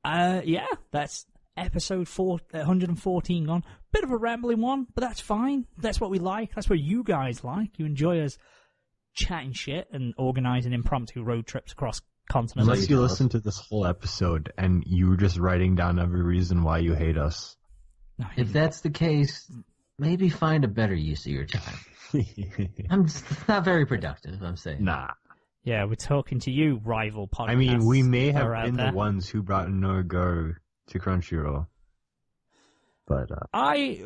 That's episode 114 gone. Bit of a rambling one, but that's fine. That's what we like. That's what you guys like. You enjoy us chatting shit and organising impromptu road trips across continents. Unless you listen to this whole episode and you were just writing down every reason why you hate us. No, If that's the case, maybe find a better use of your time. It's not very productive, I'm saying. Nah. yeah, we're talking to you, rival podcasts. I mean, we may that have are out been there. the ones who brought Onara Garou to Crunchyroll. But,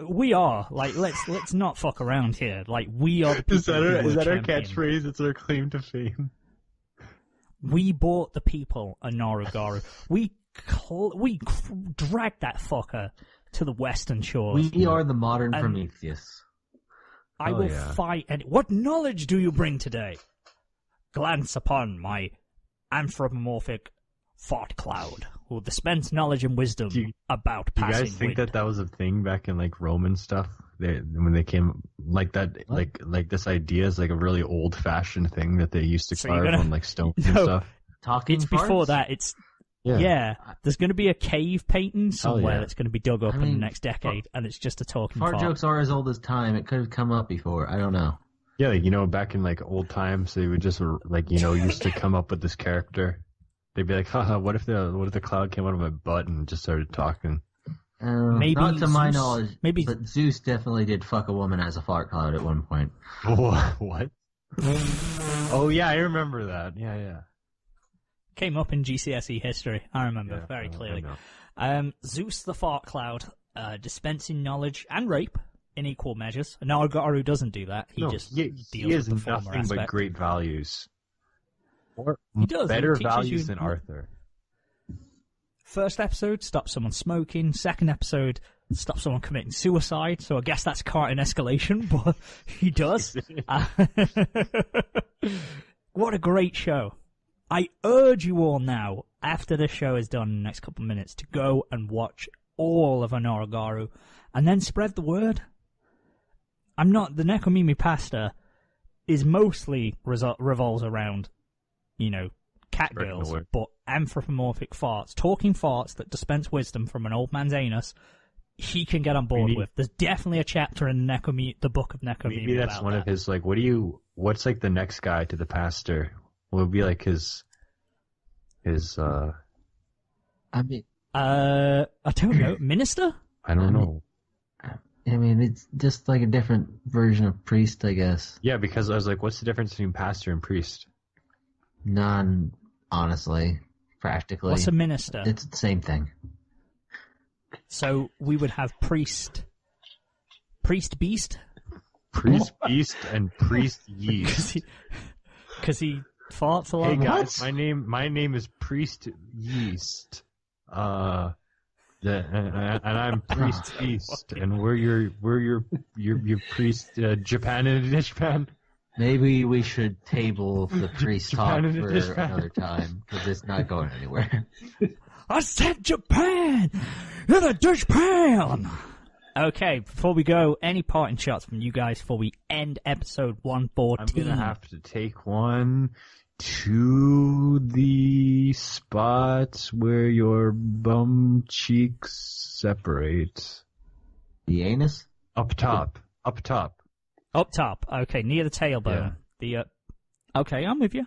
We are. Like, let's not fuck around here. Like, we are the people who were champions. It's our claim to fame. We bought the people Onara Garou. We dragged that fucker to the western shores. We are the modern And- Prometheus. I Oh, will yeah. fight. What knowledge do you bring today? Glance upon my anthropomorphic thought cloud. Will dispense knowledge and wisdom about Do you passing guys think wind. that was a thing back in like Roman stuff? When they came like that, like this idea is like a really old fashioned thing that they used to So you're carve gonna- on like stones and No. stuff. Talking It's farts? before that. It's yeah. There's going to be a cave painting somewhere yeah. that's going to be dug up in the mean, next decade, and it's just a talking Fart fart. jokes are as old as time. It could have come up before. I don't know. Yeah, like, back in like old times, they would just like used to come up with this character. They'd be like, haha, what if the cloud came out of my butt and just started talking? Maybe not to my Zeus- knowledge. maybe- but Zeus definitely did fuck a woman as a fart cloud at one point. What? Oh yeah, I remember that. Yeah. Came up in GCSE history. I remember Yeah, very I clearly. know. Zeus the fart cloud, dispensing knowledge and rape in equal measures. Onara Garou doesn't do that. He just he deals has with the former nothing but aspect. great values. Or He does, he better teaches values you- than Arthur. First episode, stop someone smoking. Second episode, stop someone committing suicide. So I guess that's quite an escalation, but he does. What a great show. I urge you all now, after this show is done in the next couple of minutes, to go and watch all of Onara Garou and then spread the word. The Nekomimi pasta is mostly revolves around, cat Spreading the girls, word. but anthropomorphic farts, talking farts that dispense wisdom from an old man's anus, he can get on board with. There's definitely a chapter in the Book of Necromeme. Maybe that's one of his, like, what's like the next guy to the pastor? What would be like his I mean, I don't know, minister? I don't know. I mean, it's just like a different version of priest, I guess. Yeah, because I was like, what's the difference between pastor and priest? None, honestly, practically. What's a minister? It's the same thing. So we would have priest beast? Priest beast and priest yeast. Because he farts a lot. Hey guys, my name is Priest Yeast. And I'm Priest Beast, and we're your priest Japan and Japan. Maybe we should table the priest talk Japan for and Japan. another time, because it's not going anywhere. I said Japan in a dishpan. Okay, before we go, any parting shots from you guys before we end episode 114? I'm gonna have to take one to the spot where your bum cheeks separate. The anus? Up top. Up top. Okay, near the tailbone. Yeah. Okay, I'm with you.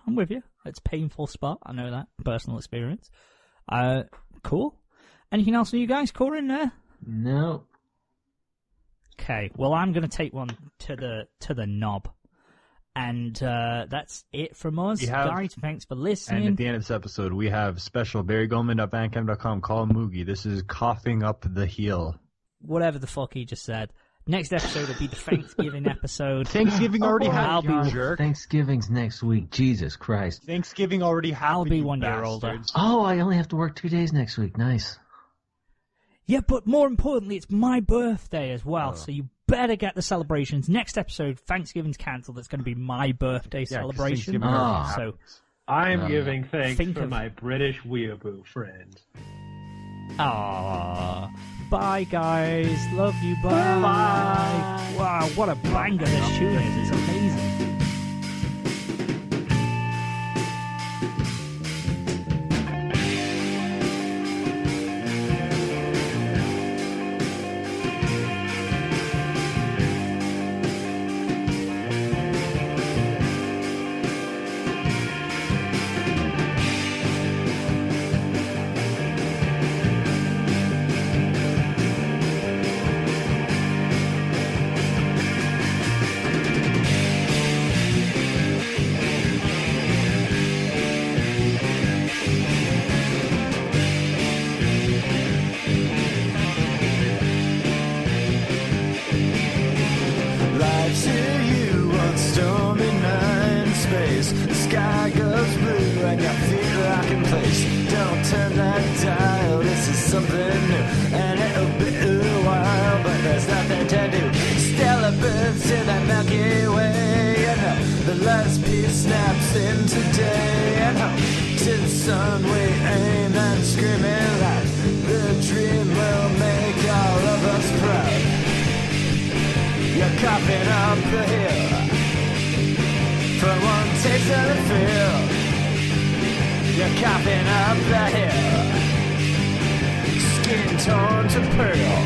It's a painful spot. I know that. Personal experience. Cool. Anything else from you guys, Coryn? No. Okay, well, I'm going to take one to the knob. And that's it from us. Guys, thanks for listening. And at the end of this episode, we have special barrygoldman.bandcamp.com. Call Moogie. This is coughing up the heel. Whatever the fuck he just said. Next episode will be the Thanksgiving episode. Thanksgiving already happened, jerk. Thanksgiving's next week. Jesus Christ. Thanksgiving already happened. I'll be 1 year older. Oh, I only have to work 2 days next week. Nice. Yeah, but more importantly, it's my birthday as well, so you better get the celebrations. Next episode, Thanksgiving's cancelled. It's going to be my birthday celebration. So I'm giving thanks think for of- my British weeaboo friend. Aww. Bye, guys. Love you. Bye. Wow, what a banger this tune is. It's amazing. Life to you on stormy night in space. The sky goes blue and your feet lock in place. Don't turn that dial, this is something new. And it'll be a while, but there's nothing to do. Stellar birds in that Milky Way. You know, the last piece snaps into day. And home to the sun we aim and screaming loud. The dream will make all of us proud. You're coughing up the hill from one taste of the field. You're coughing up the hill, skin torn to pearl.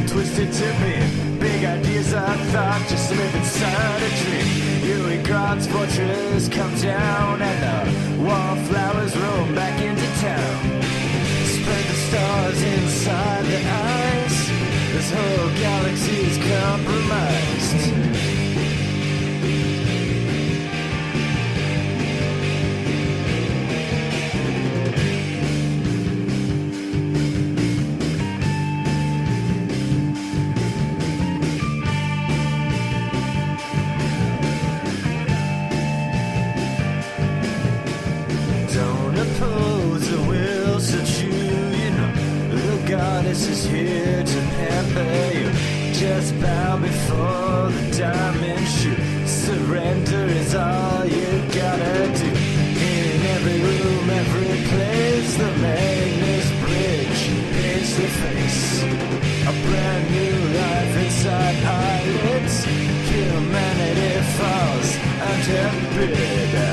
Twisted to me, big ideas I thought just live inside a dream. You and God's fortress come down and the wallflowers roll back into town. Spread the stars inside the ice. This whole galaxy's compromised. This is here to pamper you. Just bow before the diamond shoot. Surrender is all you gotta do. stupid.